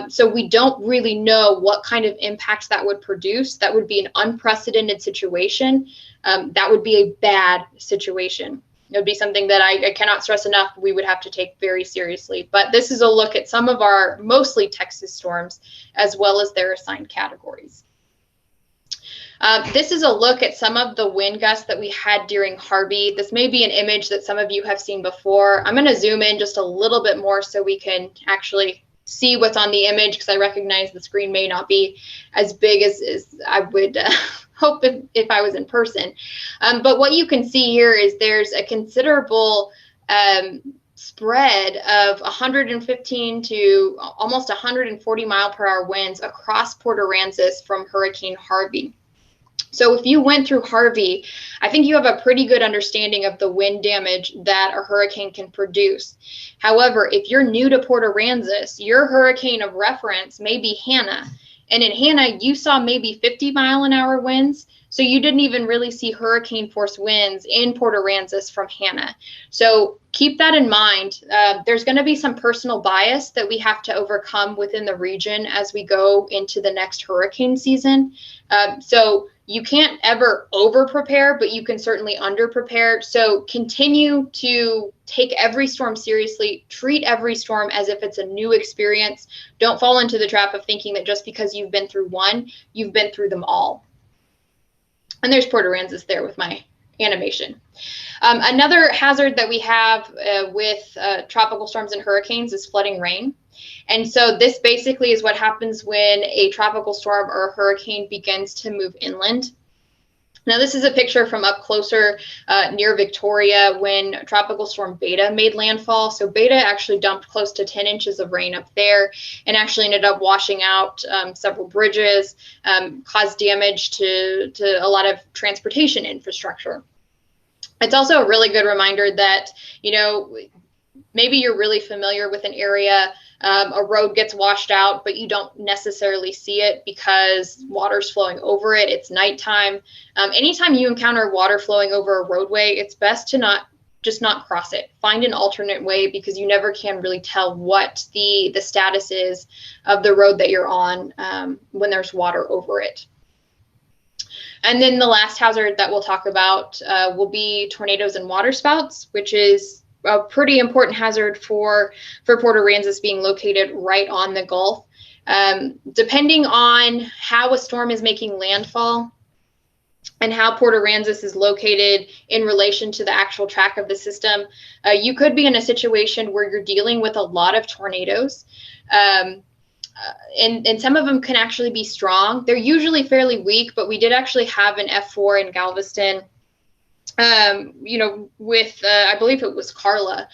So we don't really know what kind of impact that would produce. That would be an unprecedented situation. That would be a bad situation. It would be something that I cannot stress enough we would have to take very seriously. But this is a look at some of our mostly Texas storms as well as their assigned categories. This is a look at some of the wind gusts that we had during Harvey. This may be an image that some of you have seen before. I'm going to zoom in just a little bit more so we can actually see what's on the image, because I recognize the screen may not be as big as I would hope if I was in person. But what you can see here is there's a considerable spread of 115 to almost 140 mile per hour winds across Port Aransas from Hurricane Harvey. So if you went through Harvey, I think you have a pretty good understanding of the wind damage that a hurricane can produce. However, if you're new to Port Aransas, your hurricane of reference may be Hannah. And in Hannah, you saw maybe 50-mile-an-hour winds. So you didn't even really see hurricane force winds in Port Aransas from Hannah. So keep that in mind. There's going to be some personal bias that we have to overcome within the region as we go into the next hurricane season. So you can't ever over-prepare, but you can certainly under-prepare. So continue to take every storm seriously. Treat every storm as if it's a new experience. Don't fall into the trap of thinking that just because you've been through one, you've been through them all. And there's Port Aransas there with my animation. Another hazard that we have with tropical storms and hurricanes is flooding rain. And so this basically is what happens when a tropical storm or a hurricane begins to move inland. Now, this is a picture from up closer near Victoria when Tropical Storm Beta made landfall. So Beta actually dumped close to 10 inches of rain up there and actually ended up washing out several bridges, caused damage to a lot of transportation infrastructure. It's also a really good reminder that, you know, maybe you're really familiar with an area, a road gets washed out, but you don't necessarily see it because water's flowing over it. It's nighttime. Anytime you encounter water flowing over a roadway, it's best to not cross it. Find an alternate way, because you never can really tell what the status is of the road that you're on when there's water over it. And then the last hazard that we'll talk about will be tornadoes and waterspouts, which is a pretty important hazard for Port Aransas being located right on the Gulf. Depending on how a storm is making landfall and how Port Aransas is located in relation to the actual track of the system, you could be in a situation where you're dealing with a lot of tornadoes. And some of them can actually be strong. They're usually fairly weak, but we did actually have an F4 in Galveston, you know, with, I believe it was Carla.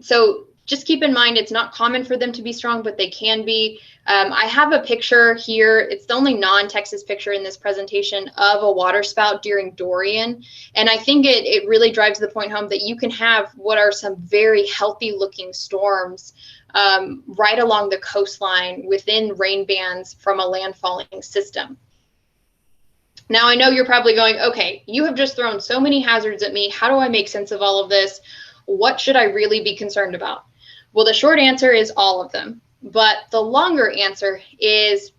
So just keep in mind, it's not common for them to be strong, but they can be. I have a picture here. It's the only non-Texas picture in this presentation of a waterspout during Dorian. And I think it really drives the point home that you can have what are some very healthy looking storms right along the coastline within rain bands from a landfalling system. Now, I know you're probably going, okay, you have just thrown so many hazards at me. How do I make sense of all of this? What should I really be concerned about? Well, the short answer is all of them. But the longer answer is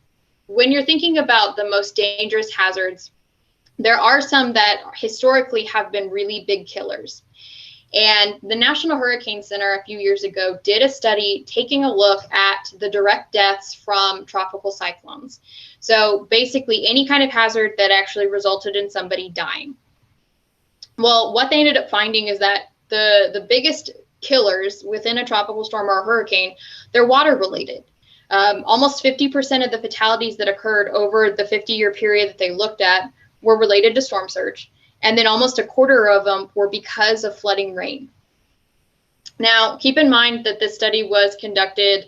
when you're thinking about the most dangerous hazards, there are some that historically have been really big killers. And the National Hurricane Center a few years ago did a study taking a look at the direct deaths from tropical cyclones. So basically any kind of hazard that actually resulted in somebody dying. Well, what they ended up finding is that the biggest killers within a tropical storm or a hurricane, they're water related. Almost 50% of the fatalities that occurred over the 50-year period that they looked at were related to storm surge. And then almost a quarter of them were because of flooding rain. Now, keep in mind that this study was conducted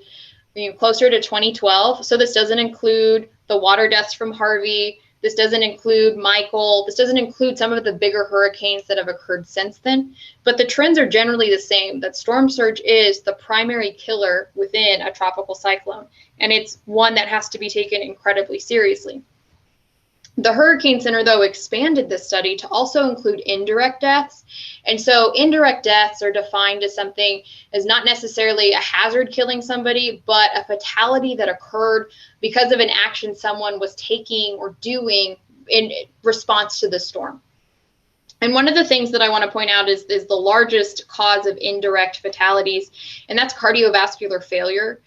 closer to 2012. So this doesn't include the water deaths from Harvey. This doesn't include Michael. This doesn't include some of the bigger hurricanes that have occurred since then. But the trends are generally the same, that storm surge is the primary killer within a tropical cyclone. And it's one that has to be taken incredibly seriously. The Hurricane Center, though, expanded this study to also include indirect deaths. And so indirect deaths are defined as something as not necessarily a hazard killing somebody, but a fatality that occurred because of an action someone was taking or doing in response to the storm. And one of the things that I want to point out is the largest cause of indirect fatalities, and that's cardiovascular failure.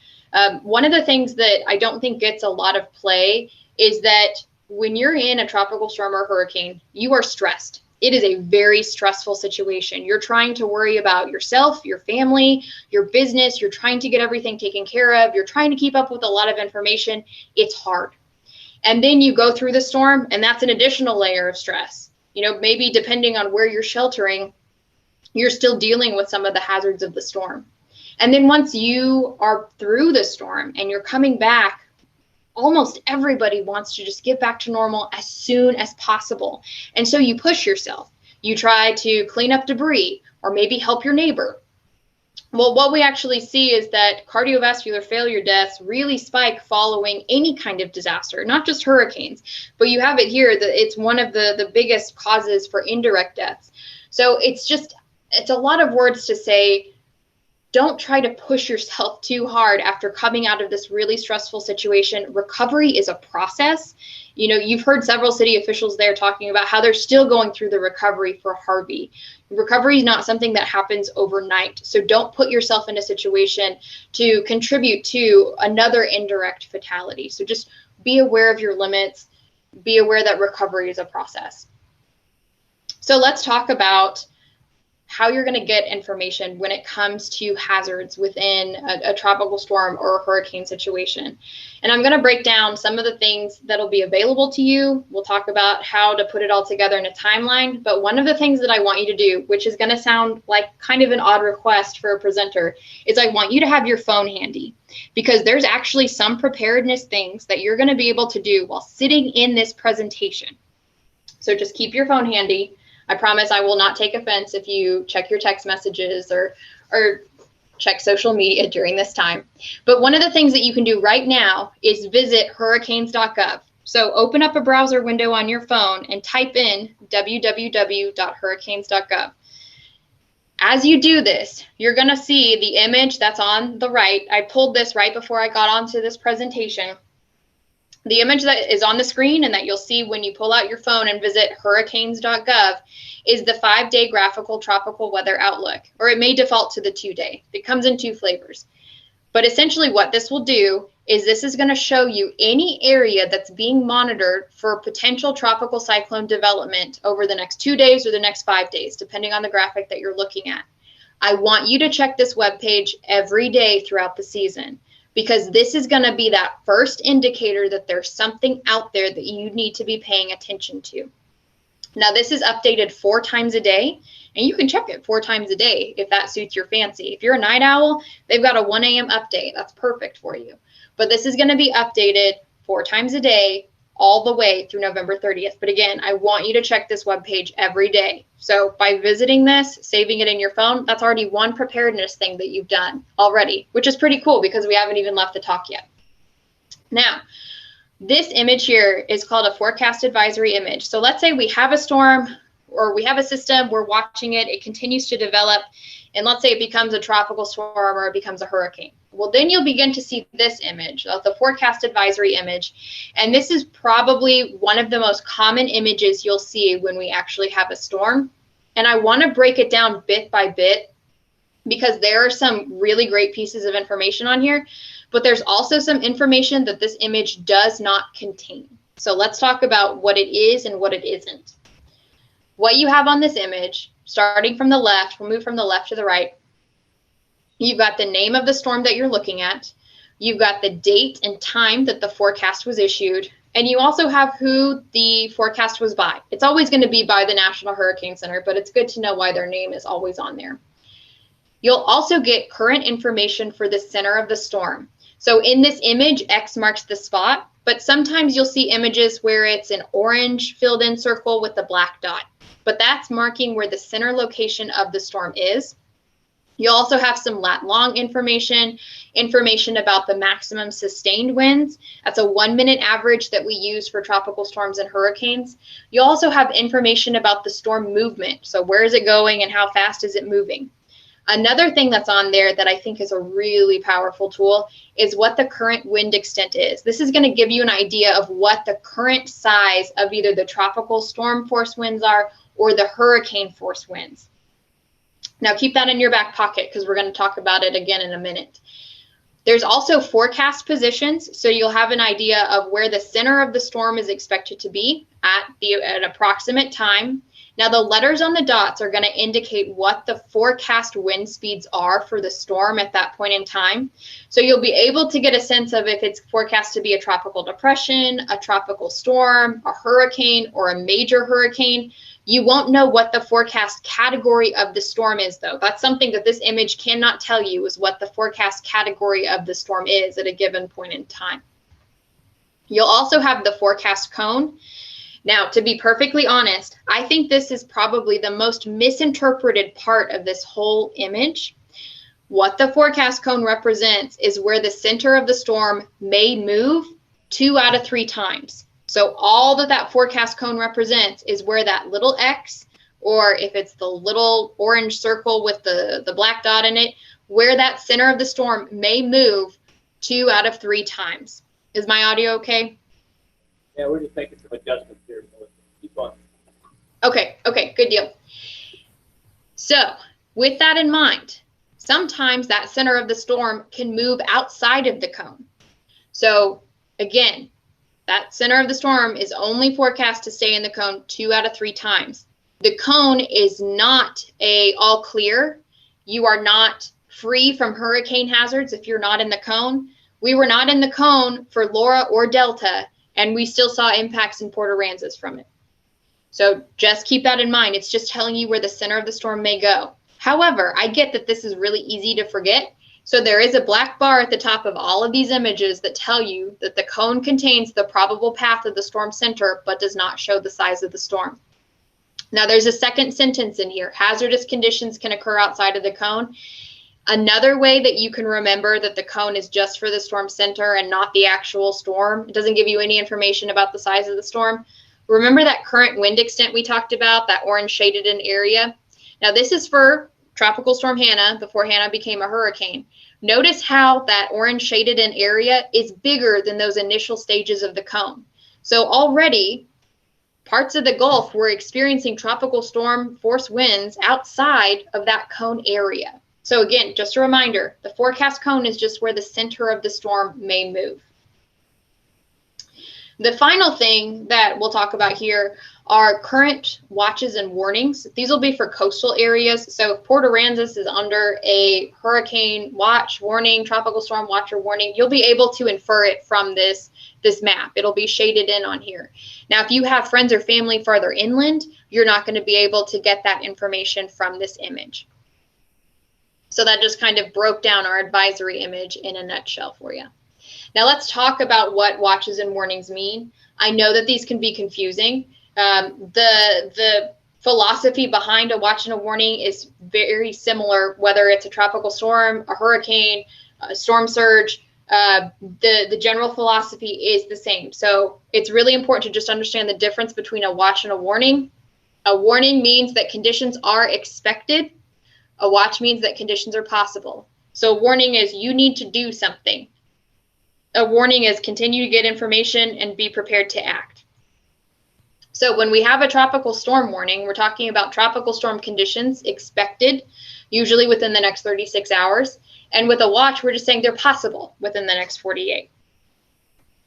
One of the things that I don't think gets a lot of play is that when you're in a tropical storm or hurricane, you are stressed. It is a very stressful situation. You're trying to worry about yourself, your family, your business. You're trying to get everything taken care of. You're trying to keep up with a lot of information. It's hard. And then you go through the storm, and that's an additional layer of stress. Maybe depending on where you're sheltering, you're still dealing with some of the hazards of the storm. And then once you are through the storm and you're coming back, almost everybody wants to just get back to normal as soon as possible. And so you push yourself. You try to clean up debris or maybe help your neighbor. Well, what we actually see is that cardiovascular failure deaths really spike following any kind of disaster, not just hurricanes, but you have it here that it's one of the biggest causes for indirect deaths. So it's a lot of words to say, don't try to push yourself too hard after coming out of this really stressful situation. Recovery is a process. You've heard several city officials there talking about how they're still going through the recovery for Harvey. Recovery is not something that happens overnight. So don't put yourself in a situation to contribute to another indirect fatality. So just be aware of your limits. Be aware that recovery is a process. So let's talk about how you're going to get information when it comes to hazards within a tropical storm or a hurricane situation. And I'm going to break down some of the things that'll be available to you. We'll talk about how to put it all together in a timeline. But one of the things that I want you to do, which is going to sound like kind of an odd request for a presenter, is I want you to have your phone handy, because there's actually some preparedness things that you're going to be able to do while sitting in this presentation. So just keep your phone handy. I promise I will not take offense if you check your text messages or check social media during this time. But one of the things that you can do right now is visit hurricanes.gov. So open up a browser window on your phone and type in www.hurricanes.gov. As you do this, you're going to see the image that's on the right. I pulled this right before I got onto this presentation. The image that is on the screen and that you'll see when you pull out your phone and visit hurricanes.gov is the 5-day graphical tropical weather outlook, or it may default to the 2-day. It comes in 2 flavors. But essentially what this will do is this is going to show you any area that's being monitored for potential tropical cyclone development over the next 2 days or the next 5 days, depending on the graphic that you're looking at. I want you to check this webpage every day throughout the season, because this is going to be that first indicator that there's something out there that you need to be paying attention to. Now, this is updated 4 times a day, and you can check it 4 times a day if that suits your fancy. If you're a night owl, they've got a 1 a.m. update. That's perfect for you. But this is going to be updated 4 times a day all the way through November 30th. But again, I want you to check this webpage every day. So by visiting this, saving it in your phone, that's already one preparedness thing that you've done already, which is pretty cool because we haven't even left the talk yet. Now, this image here is called a forecast advisory image. So let's say we have a storm or we have a system, we're watching it, it continues to develop, and let's say it becomes a tropical storm or it becomes a hurricane. Well, then you'll begin to see this image, the forecast advisory image. And this is probably one of the most common images you'll see when we actually have a storm. And I want to break it down bit by bit because there are some really great pieces of information on here, but there's also some information that this image does not contain. So let's talk about what it is and what it isn't. What you have on this image, starting from the left, we'll move from the left to the right. You've got the name of the storm that you're looking at. You've got the date and time that the forecast was issued. And you also have who the forecast was by. It's always going to be by the National Hurricane Center, but it's good to know why their name is always on there. You'll also get current information for the center of the storm. So in this image, X marks the spot, but sometimes you'll see images where it's an orange filled in circle with a black dot. But that's marking where the center location of the storm is. You'll also have some lat long information about the maximum sustained winds. That's a 1 minute average that we use for tropical storms and hurricanes. You'll also have information about the storm movement. So where is it going and how fast is it moving? Another thing that's on there that I think is a really powerful tool is what the current wind extent is. This is going to give you an idea of what the current size of either the tropical storm force winds are or the hurricane force winds. Now keep that in your back pocket because we're going to talk about it again in a minute. There's also forecast positions, so you'll have an idea of where the center of the storm is expected to be at an approximate time. Now the letters on the dots are going to indicate what the forecast wind speeds are for the storm at that point in time. So you'll be able to get a sense of if it's forecast to be a tropical depression, a tropical storm, a hurricane, or a major hurricane. You won't know what the forecast category of the storm is, though. That's something that this image cannot tell you, is what the forecast category of the storm is at a given point in time. You'll also have the forecast cone. Now, to be perfectly honest, I think this is probably the most misinterpreted part of this whole image. What the forecast cone represents is where the center of the storm may move 2 out of 3 times. So all that forecast cone represents is where that little X, or if it's the little orange circle with the black dot in it, where that center of the storm may move 2 out of 3 times. Is my audio okay? Yeah, we're just making some adjustments here. Keep going. Okay, good deal. So with that in mind, sometimes that center of the storm can move outside of the cone. So again, that center of the storm is only forecast to stay in the cone 2 out of 3 times. The cone is not all clear. You are not free from hurricane hazards if you're not in the cone. We were not in the cone for Laura or Delta, and we still saw impacts in Port Aransas from it. So just keep that in mind. It's just telling you where the center of the storm may go. However, I get that this is really easy to forget. So there is a black bar at the top of all of these images that tell you that the cone contains the probable path of the storm center, but does not show the size of the storm. Now there's a second sentence in here. Hazardous conditions can occur outside of the cone. Another way that you can remember that the cone is just for the storm center and not the actual storm, it doesn't give you any information about the size of the storm. Remember that current wind extent we talked about, that orange shaded in area? Now this is for Tropical Storm Hannah before Hannah became a hurricane. Notice how that orange shaded in area is bigger than those initial stages of the cone. So already parts of the Gulf were experiencing tropical storm force winds outside of that cone area. So again, just a reminder, the forecast cone is just where the center of the storm may move. The final thing that we'll talk about here are current watches and warnings. These will be for coastal areas. So if Port Aransas is under a hurricane watch, warning, tropical storm watch or warning, you'll be able to infer it from this this map. It'll be shaded in on here. Now, if you have friends or family farther inland, you're not going to be able to get that information from this image. So that just kind of broke down our advisory image in a nutshell for you. Now let's talk about what watches and warnings mean. I know that these can be confusing. The philosophy behind a watch and a warning is very similar, whether it's a tropical storm, a hurricane, a storm surge. The general philosophy is the same. So it's really important to just understand the difference between a watch and a warning. A warning means that conditions are expected. A watch means that conditions are possible. So a warning is you need to do something. A warning is continue to get information and be prepared to act. So when we have a tropical storm warning, we're talking about tropical storm conditions expected, usually within the next 36 hours. And with a watch, we're just saying they're possible within the next 48.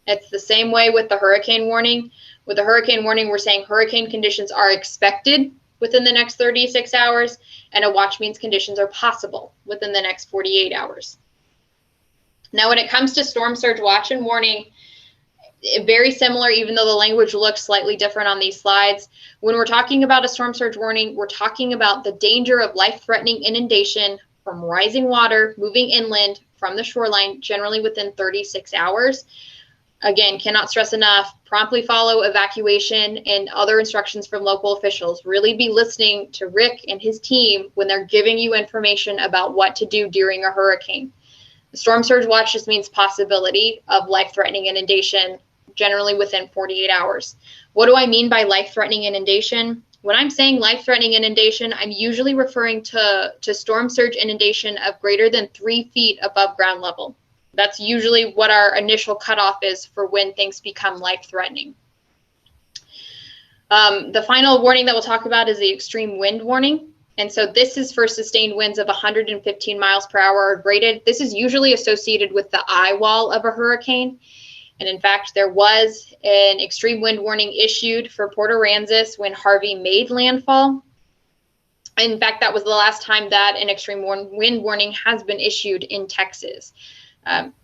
It's the same way with the hurricane warning. With the hurricane warning, we're saying hurricane conditions are expected within the next 36 hours, and a watch means conditions are possible within the next 48 hours. Now, when it comes to storm surge watch and warning, very similar, even though the language looks slightly different on these slides. When we're talking about a storm surge warning, we're talking about the danger of life-threatening inundation from rising water moving inland from the shoreline, generally within 36 hours. Again, cannot stress enough, promptly follow evacuation and other instructions from local officials. Really be listening to Rick and his team when they're giving you information about what to do during a hurricane. The storm surge watch just means possibility of life-threatening inundation, generally within 48 hours. What do I mean by life-threatening inundation? When I'm saying life-threatening inundation, I'm usually referring to storm surge inundation of greater than 3 feet above ground level. That's usually what our initial cutoff is for when things become life-threatening. The final warning that we'll talk about is the extreme wind warning. And so this is for sustained winds of 115 miles per hour or greater. This is usually associated with the eye wall of a hurricane. And in fact, there was an extreme wind warning issued for Port Aransas when Harvey made landfall. In fact, that was the last time that an extreme wind warning has been issued in Texas.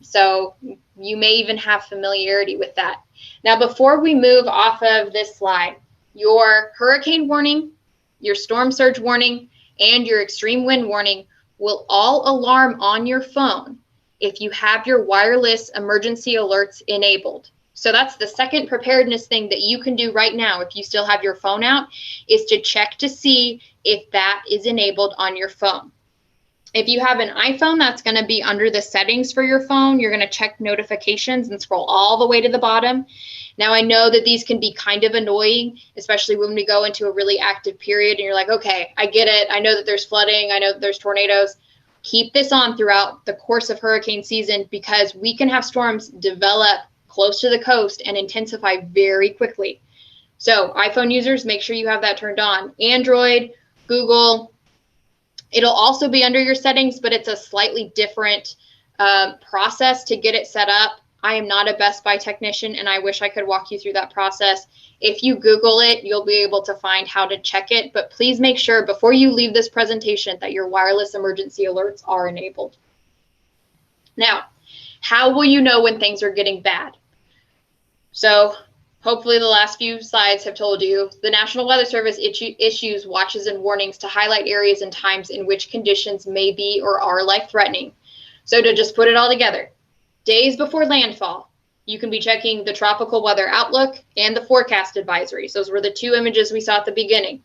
So you may even have familiarity with that. Now, before we move off of this slide, your hurricane warning, your storm surge warning, and your extreme wind warning will all alarm on your phone if you have your wireless emergency alerts enabled. So that's the second preparedness thing that you can do right now if you still have your phone out, is to check to see if that is enabled on your phone. If you have an iPhone, that's going to be under the settings for your phone. You're going to check notifications and scroll all the way to the bottom. Now, I know that these can be kind of annoying, especially when we go into a really active period and you're like, okay, I get it. I know that there's flooding. I know that there's tornadoes. Keep this on throughout the course of hurricane season, because we can have storms develop close to the coast and intensify very quickly. So iPhone users, make sure you have that turned on. Android, Google, it'll also be under your settings, but it's a slightly different process to get it set up. I am not a Best Buy technician, and I wish I could walk you through that process. If you Google it, you'll be able to find how to check it, but please make sure before you leave this presentation that your wireless emergency alerts are enabled. Now, how will you know when things are getting bad? So hopefully the last few slides have told you the National Weather Service issues watches and warnings to highlight areas and times in which conditions may be or are life-threatening. So to just put it all together, days before landfall, you can be checking the tropical weather outlook and the forecast advisories. Those were the two images we saw at the beginning.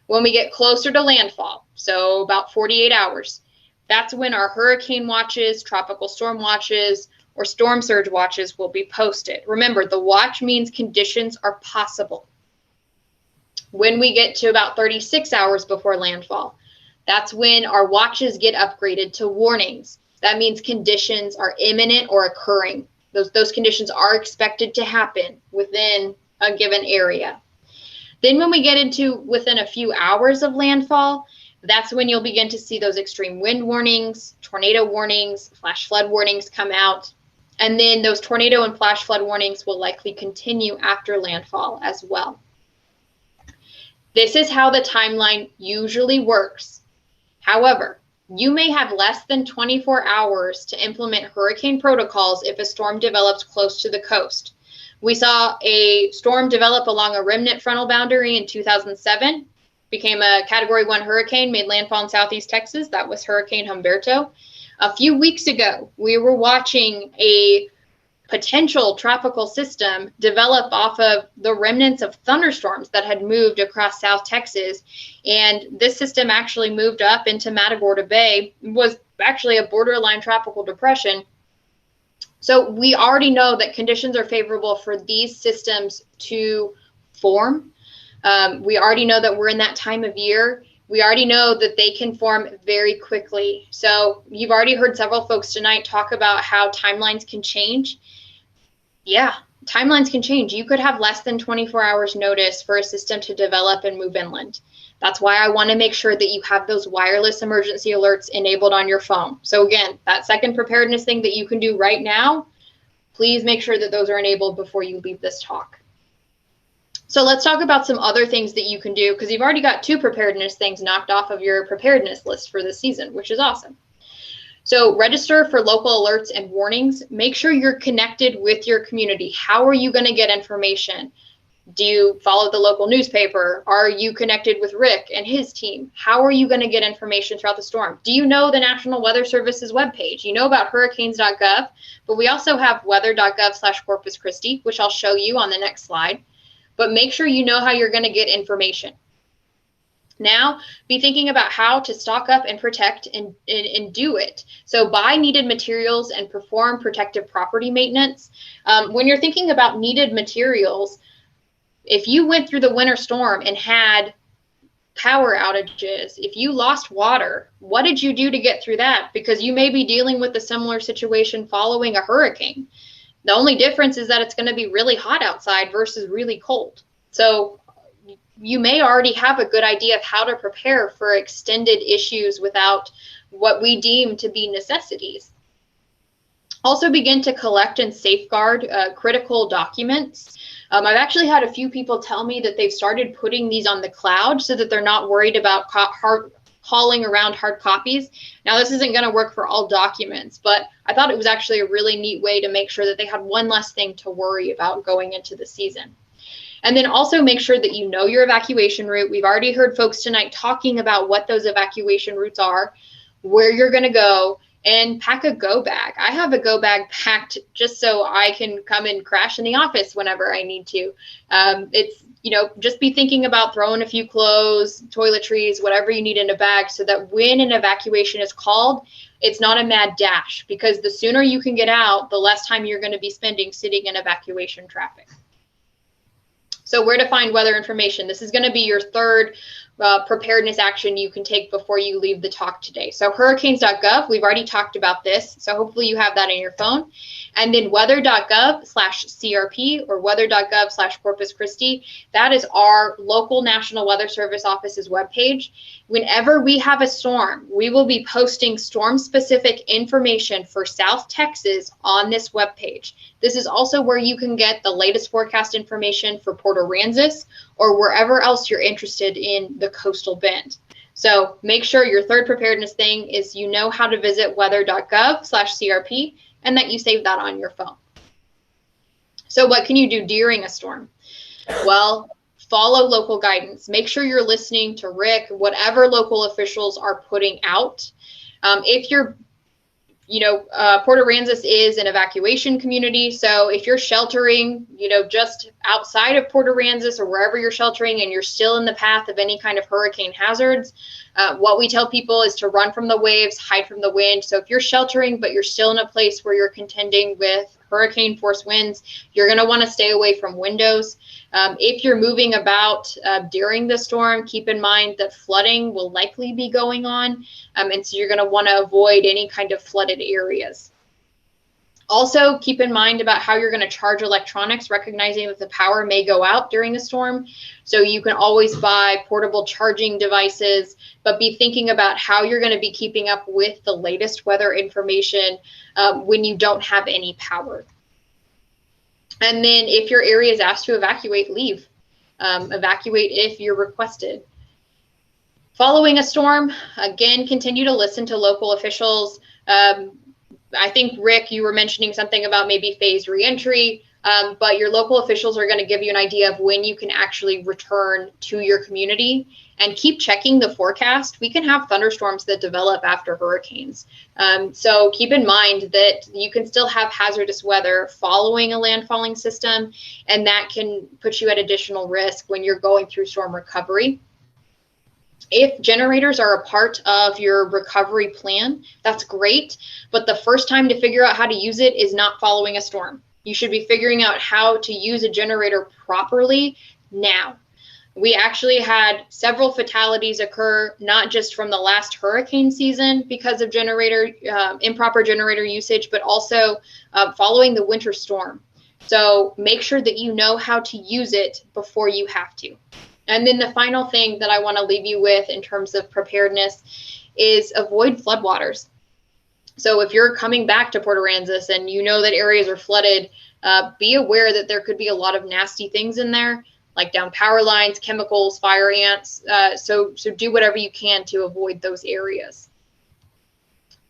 When we get closer to landfall, so about 48 hours, that's when our hurricane watches, tropical storm watches, or storm surge watches will be posted. Remember, the watch means conditions are possible. When we get to about 36 hours before landfall, that's when our watches get upgraded to warnings. That means conditions are imminent or occurring. Those conditions are expected to happen within a given area. Then when we get into within a few hours of landfall, that's when you'll begin to see those extreme wind warnings, tornado warnings, flash flood warnings come out. And then those tornado and flash flood warnings will likely continue after landfall as well. This is how the timeline usually works. However, You may have less than 24 hours to implement hurricane protocols if a storm develops close to the coast. We saw a storm develop along a remnant frontal boundary in 2007, became a Category 1 hurricane, made landfall in southeast Texas. That was Hurricane Humberto. A few weeks ago, we were watching a potential tropical system develop off of the remnants of thunderstorms that had moved across South Texas. And this system actually moved up into Matagorda Bay, was actually a borderline tropical depression. So we already know that conditions are favorable for these systems to form. We already know that we're in that time of year. We already know that they can form very quickly. So you've already heard several folks tonight talk about how timelines can change. Yeah, timelines can change. You could have less than 24 hours notice for a system to develop and move inland. That's why I want to make sure that you have those wireless emergency alerts enabled on your phone. So again, that second preparedness thing that you can do right now, please make sure that those are enabled before you leave this talk. So let's talk about some other things that you can do, because you've already got 2 preparedness things knocked off of your preparedness list for this season, which is awesome. So register for local alerts and warnings. Make sure you're connected with your community. How are you going to get information? Do you follow the local newspaper? Are you connected with Rick and his team? How are you going to get information throughout the storm? Do you know the National Weather Service's webpage? You know about hurricanes.gov, but we also have weather.gov/Corpus Christi, which I'll show you on the next slide. But make sure you know how you're going to get information. Now, be thinking about how to stock up and protect and do it. So buy needed materials and perform protective property maintenance. When you're thinking about needed materials, if you went through the winter storm and had power outages, if you lost water, what did you do to get through that? Because you may be dealing with a similar situation following a hurricane. The only difference is that it's going to be really hot outside versus really cold. So you may already have a good idea of how to prepare for extended issues without what we deem to be necessities. Also begin to collect and safeguard critical documents. I've actually had a few people tell me that they've started putting these on the cloud so that they're not worried about hauling around hard copies. Now, this isn't going to work for all documents, but I thought it was actually a really neat way to make sure that they had one less thing to worry about going into the season. And then also make sure that you know your evacuation route. We've already heard folks tonight talking about what those evacuation routes are, where you're going to go, and pack a go bag. I have a go bag packed just so I can come and crash in the office whenever I need to. It's, you know, just be thinking about throwing a few clothes, toiletries, whatever you need in a bag, so that when an evacuation is called, it's not a mad dash, because the sooner you can get out, the less time you're going to be spending sitting in evacuation traffic. So where to find weather information. This is going to be your third preparedness action you can take before you leave the talk today. So hurricanes.gov, we've already talked about this, so hopefully you have that in your phone. And then weather.gov/CRP or weather.gov/Corpus Christi, that is our local National Weather Service office's webpage. Whenever we have a storm, we will be posting storm-specific information for South Texas on this webpage. This is also where you can get the latest forecast information for Port Aransas or wherever else you're interested in the coastal bend. So make sure your third preparedness thing is you know how to visit weather.gov/CRP and that you save that on your phone. So what can you do during a storm? Well, follow local guidance. Make sure you're listening to Rick, whatever local officials are putting out. If you're Port Aransas is an evacuation community. So if you're sheltering, just outside of Port Aransas or wherever you're sheltering and you're still in the path of any kind of hurricane hazards, what we tell people is to run from the waves, hide from the wind. So if you're sheltering, but you're still in a place where you're contending with hurricane force winds, you're going to want to stay away from windows. If you're moving about during the storm, keep in mind that flooding will likely be going on. And so you're going to want to avoid any kind of flooded areas. Also, keep in mind about how you're going to charge electronics, recognizing that the power may go out during a storm. So you can always buy portable charging devices, but be thinking about how you're going to be keeping up with the latest weather information when you don't have any power. And then if your area is asked to evacuate, leave. Evacuate if you're requested. Following a storm, again, continue to listen to local officials. I think, Rick, you were mentioning something about maybe phased reentry, but your local officials are going to give you an idea of when you can actually return to your community, and keep checking the forecast. We can have thunderstorms that develop after hurricanes. So keep in mind that you can still have hazardous weather following a landfalling system, and that can put you at additional risk when you're going through storm recovery. If generators are a part of your recovery plan, that's great. But the first time to figure out how to use it is not following a storm. You should be figuring out how to use a generator properly now. We actually had several fatalities occur, not just from the last hurricane season because of improper generator usage, but also following the winter storm. So make sure that you know how to use it before you have to. And then the final thing that I want to leave you with in terms of preparedness is avoid floodwaters. So if you're coming back to Port Aransas and you know that areas are flooded, be aware that there could be a lot of nasty things in there, like down power lines, chemicals, fire ants. So do whatever you can to avoid those areas.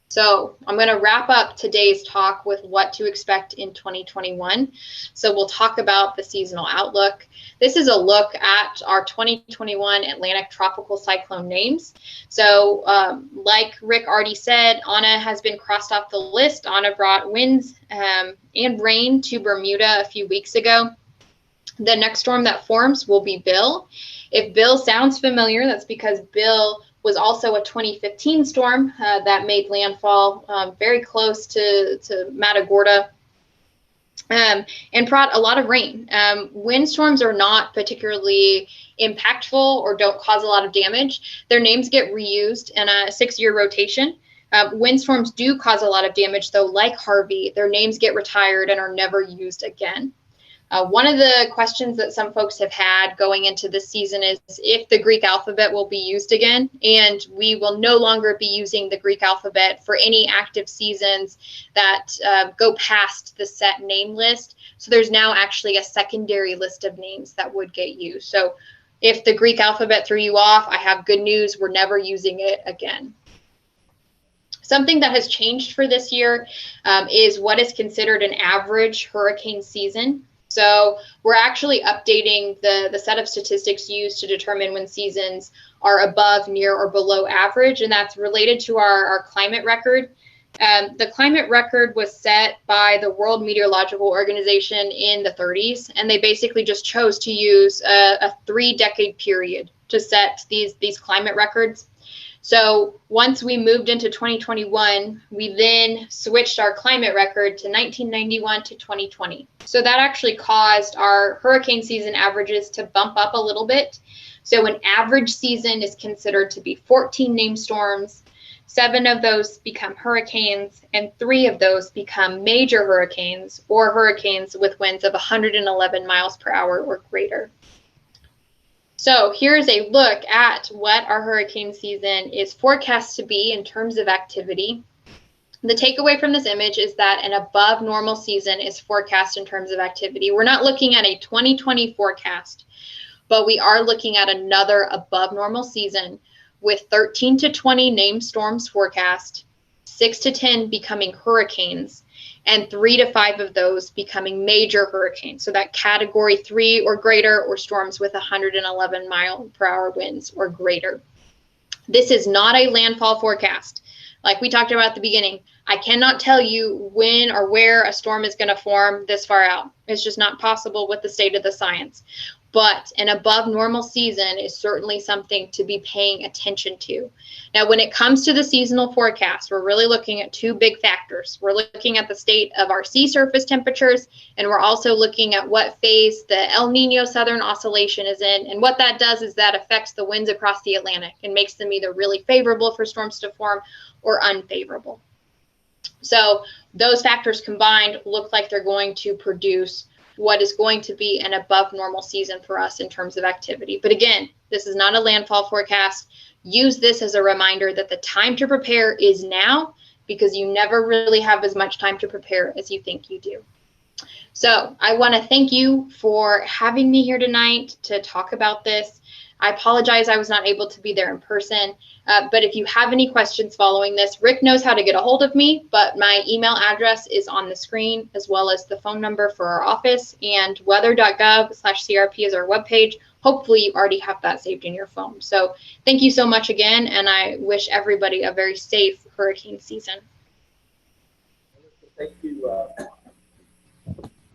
So I'm going to wrap up today's talk with what to expect in 2021. So we'll talk about the seasonal outlook. This is a look at our 2021 Atlantic tropical cyclone names. So like Rick already said, Anna has been crossed off the list. Anna brought winds and rain to Bermuda a few weeks ago. The next storm that forms will be Bill. If Bill sounds familiar, that's because Bill was also a 2015 storm that made landfall very close to Matagorda and brought a lot of rain. Windstorms are not particularly impactful or don't cause a lot of damage. Their names get reused in a 6-year rotation. Windstorms do cause a lot of damage, though, like Harvey. Their names get retired and are never used again. One of the questions that some folks have had going into this season is if the Greek alphabet will be used again, and we will no longer be using the Greek alphabet for any active seasons that go past the set name list. So there's now actually a secondary list of names that would get used. So if the Greek alphabet threw you off, I have good news. We're never using it again. Something that has changed for this year is what is considered an average hurricane season. So we're actually updating the set of statistics used to determine when seasons are above, near, or below average, and that's related to our climate record. The climate record was set by the World Meteorological Organization in the 30s, and they basically just chose to use a 3-decade period to set these climate records. So once we moved into 2021, we then switched our climate record to 1991 to 2020. So that actually caused our hurricane season averages to bump up a little bit. So an average season is considered to be 14 named storms. 7 of those become hurricanes, and 3 of those become major hurricanes or hurricanes with winds of 111 miles per hour or greater. So here's a look at what our hurricane season is forecast to be in terms of activity. The takeaway from this image is that an above normal season is forecast in terms of activity. We're not looking at a 2020 forecast, but we are looking at another above normal season with 13 to 20 named storms forecast, 6 to 10 becoming hurricanes, and 3 to 5 of those becoming major hurricanes. So that category 3 or greater, or storms with 111 mile per hour winds or greater. This is not a landfall forecast. Like we talked about at the beginning, I cannot tell you when or where a storm is going to form this far out. It's just not possible with the state of the science. But an above normal season is certainly something to be paying attention to. Now, when it comes to the seasonal forecast, we're really looking at 2 big factors. We're looking at the state of our sea surface temperatures, and we're also looking at what phase the El Nino Southern Oscillation is in. And what that does is that affects the winds across the Atlantic and makes them either really favorable for storms to form or unfavorable. So those factors combined look like they're going to produce what is going to be an above normal season for us in terms of activity. But again, this is not a landfall forecast. Use this as a reminder that the time to prepare is now, because you never really have as much time to prepare as you think you do. So I want to thank you for having me here tonight to talk about this. I apologize I was not able to be there in person, but if you have any questions following this, Rick knows how to get a hold of me, but my email address is on the screen, as well as the phone number for our office, and weather.gov/CRP is our webpage. Hopefully you already have that saved in your phone. So thank you so much again, and I wish everybody a very safe hurricane season. Thank you.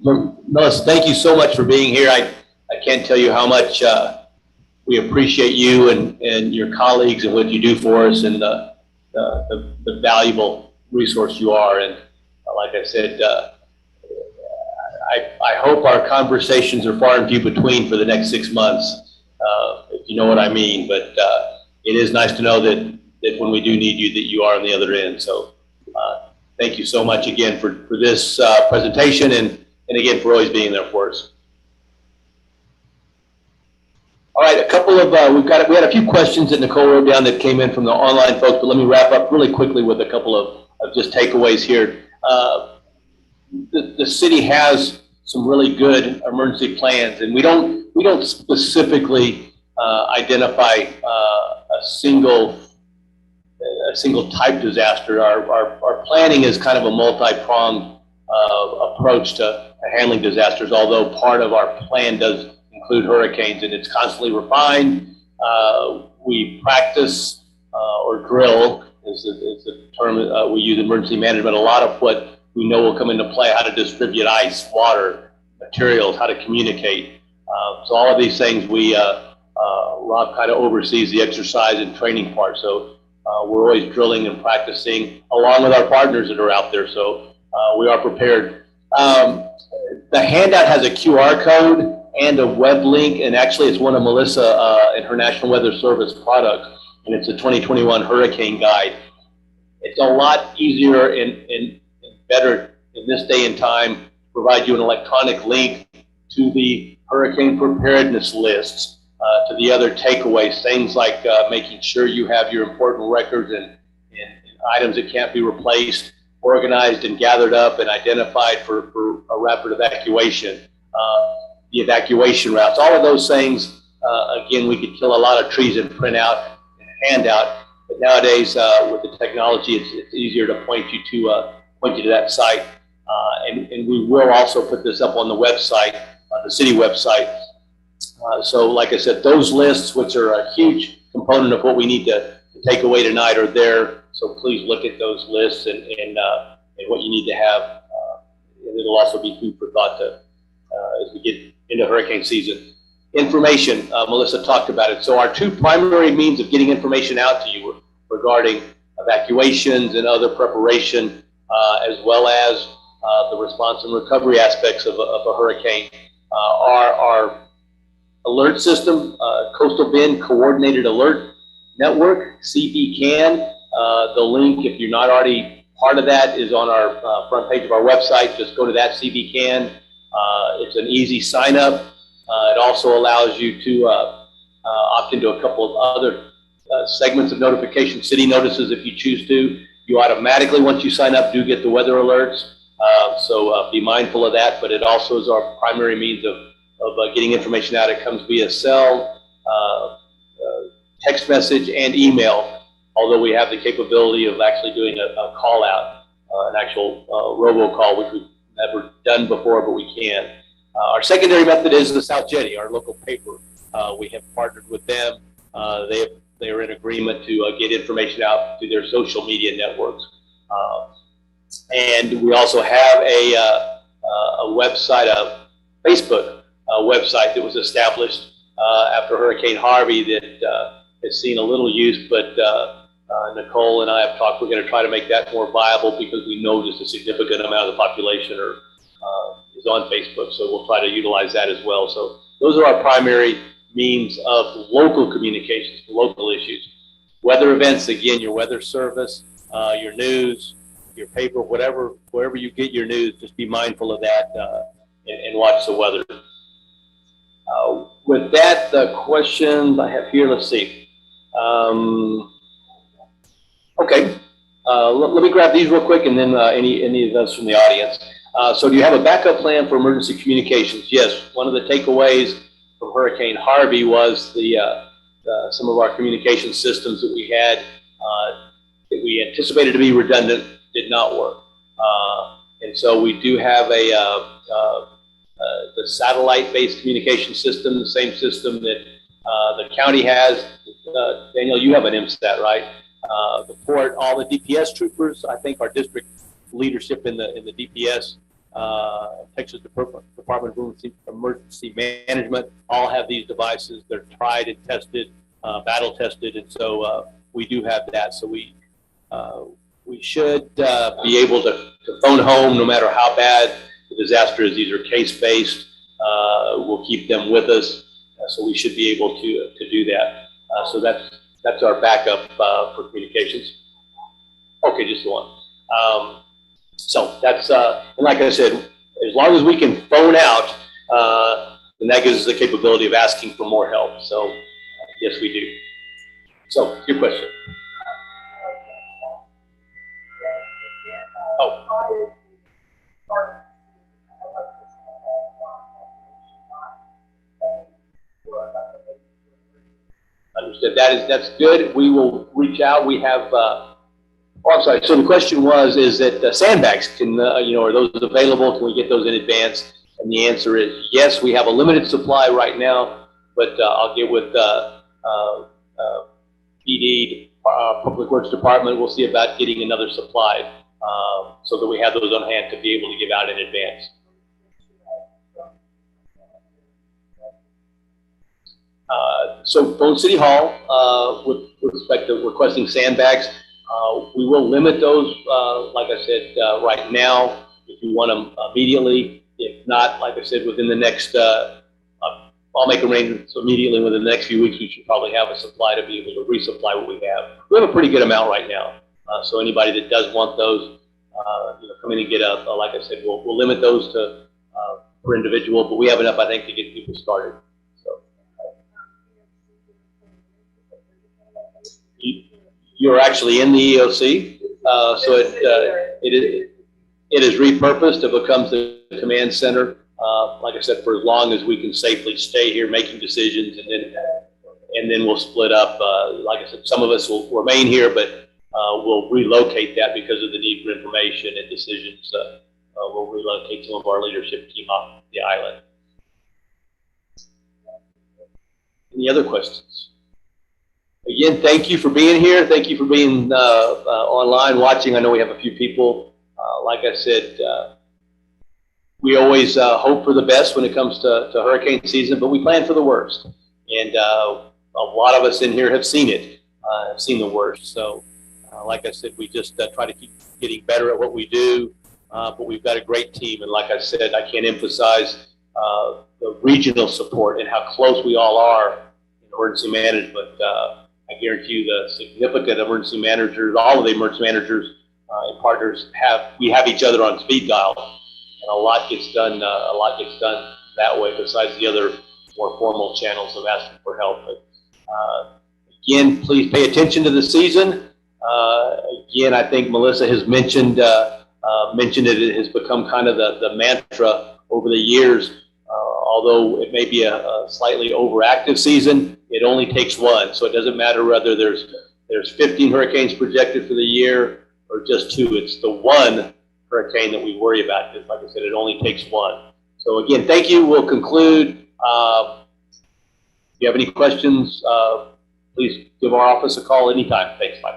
Melissa, thank you so much for being here. I can't tell you how much we appreciate you and your colleagues and what you do for us, and the valuable resource you are. And like I said, I hope our conversations are far and few between for the next 6 months, if you know what I mean. But it is nice to know that when we do need you, that you are on the other end. So thank you so much again for this presentation, and again for always being there for us. All right, a couple of we had a few questions that Nicole wrote down that came in from the online folks, but let me wrap up really quickly with a couple of just takeaways here. The city has some really good emergency plans, and we don't specifically identify a single type disaster. Our planning is kind of a multi-pronged approach to handling disasters, although part of our plan does include hurricanes, and it's constantly refined. We practice or drill is the term we use in emergency management. A lot of what we know will come into play: how to distribute ice, water, materials, how to communicate. So all of these things Rob kind of oversees the exercise and training part. So we're always drilling and practicing along with our partners that are out there. So we are prepared. The handout has a QR code and a web link, and actually it's one of Melissa and her National Weather Service products, and it's a 2021 hurricane guide. It's a lot easier and better in this day and time to provide you an electronic link to the hurricane preparedness lists, to the other takeaways, things like making sure you have your important records and items that can't be replaced organized and gathered up and identified for a rapid evacuation. The evacuation routes, all of those things, again, we could kill a lot of trees and print out and hand out, but nowadays with the technology, it's easier to point you to that site. And we will also put this up on the website, the city website. So like I said, those lists, which are a huge component of what we need to take away tonight, are there. So please look at those lists and what you need to have. And it'll also be food for thought as we get into hurricane season. Information, Melissa talked about it. So our two primary means of getting information out to you regarding evacuations and other preparation, as well as the response and recovery aspects of a hurricane, are our alert system, Coastal Bend Coordinated Alert Network, CBCAN. The link, if you're not already part of that, is on our front page of our website. Just go to that, CBCAN. It's an easy sign up. It also allows you to opt into a couple of other segments of notification, city notices if you choose to. You automatically, once you sign up, do get the weather alerts. So be mindful of that, but it also is our primary means of getting information out. It comes via cell, text message, and email, although we have the capability of actually doing a call out, an actual robocall, which we've never done before, but we can. Our secondary method is the South Jetty, our local paper. We have partnered with them. They are in agreement to get information out to their social media networks. And we also have a website, a Facebook website that was established after Hurricane Harvey that has seen a little use, but Nicole and I have talked, we're going to try to make that more viable because we know just a significant amount of the population is on Facebook, so we'll try to utilize that as well. So those are our primary means of local communications, local issues. Weather events, again, your weather service, your news, your paper, wherever you get your news, just be mindful of that and watch the weather. With that, the questions I have here, let's see. Okay, let me grab these real quick, and then any of those from the audience. So do you have a backup plan for emergency communications? Yes. One of the takeaways from Hurricane Harvey was some of our communication systems that we had that we anticipated to be redundant did not work. And so we do have the satellite-based communication system, the same system that the county has. Daniel, you have an MSAT, right? The port, all the DPS troopers, I think our district leadership in the DPS, Texas Department of Emergency Management, all have these devices. They're tried and tested, battle tested, and so we do have that. So we should be able to phone home no matter how bad the disaster is. These are case-based. We'll keep them with us, so we should be able to do that. So that's our backup for communications. Okay, just the one. So that's, and like I said, as long as we can phone out, then that gives us the capability of asking for more help. So yes, we do. So your question. Oh. Understood. That's good. We will reach out. We have, oh, I'm sorry. So the question is that Sandbags can, are those available? Can we get those in advance? And the answer is yes. We have a limited supply right now, but I'll get with PD, Public Works Department. We'll see about getting another supply so that we have those on hand to be able to give out in advance. So from City Hall, with respect to requesting sandbags, we will limit those, like I said, right now, if you want them immediately. If not, like I said, within the next, I'll make arrangements immediately within the next few weeks. We should probably have a supply to be able to resupply what we have. We have a pretty good amount right now. So anybody that does want those, come in and get like I said, we'll limit those to per individual, but we have enough, I think, to get people started. So you're actually in the EOC, so it is repurposed. It becomes the command center. Like I said, for as long as we can safely stay here making decisions, and then we'll split up. Like I said, some of us will remain here, but we'll relocate that because of the need for information and decisions. We'll relocate some of our leadership team off the island. Any other questions? Again, thank you for being here. Thank you for being online watching. I know we have a few people. Like I said, we always hope for the best when it comes to hurricane season, but we plan for the worst. And a lot of us in here have seen it, have seen the worst. So like I said, we just try to keep getting better at what we do, but we've got a great team. And like I said, I can't emphasize the regional support and how close we all are in emergency management. I guarantee you the significant emergency managers, all of the emergency managers and partners we have each other on speed dial. And a lot gets done that way besides the other more formal channels of asking for help. But again, please pay attention to the season. Again, I think Melissa has mentioned it. It has become kind of the mantra over the years. Although it may be a slightly overactive season, it only takes one. So it doesn't matter whether there's 15 hurricanes projected for the year or just 2. It's the one hurricane that we worry about, because like I said, it only takes one. So again, thank you. We'll conclude. If you have any questions, please give our office a call anytime. Thanks, Mike.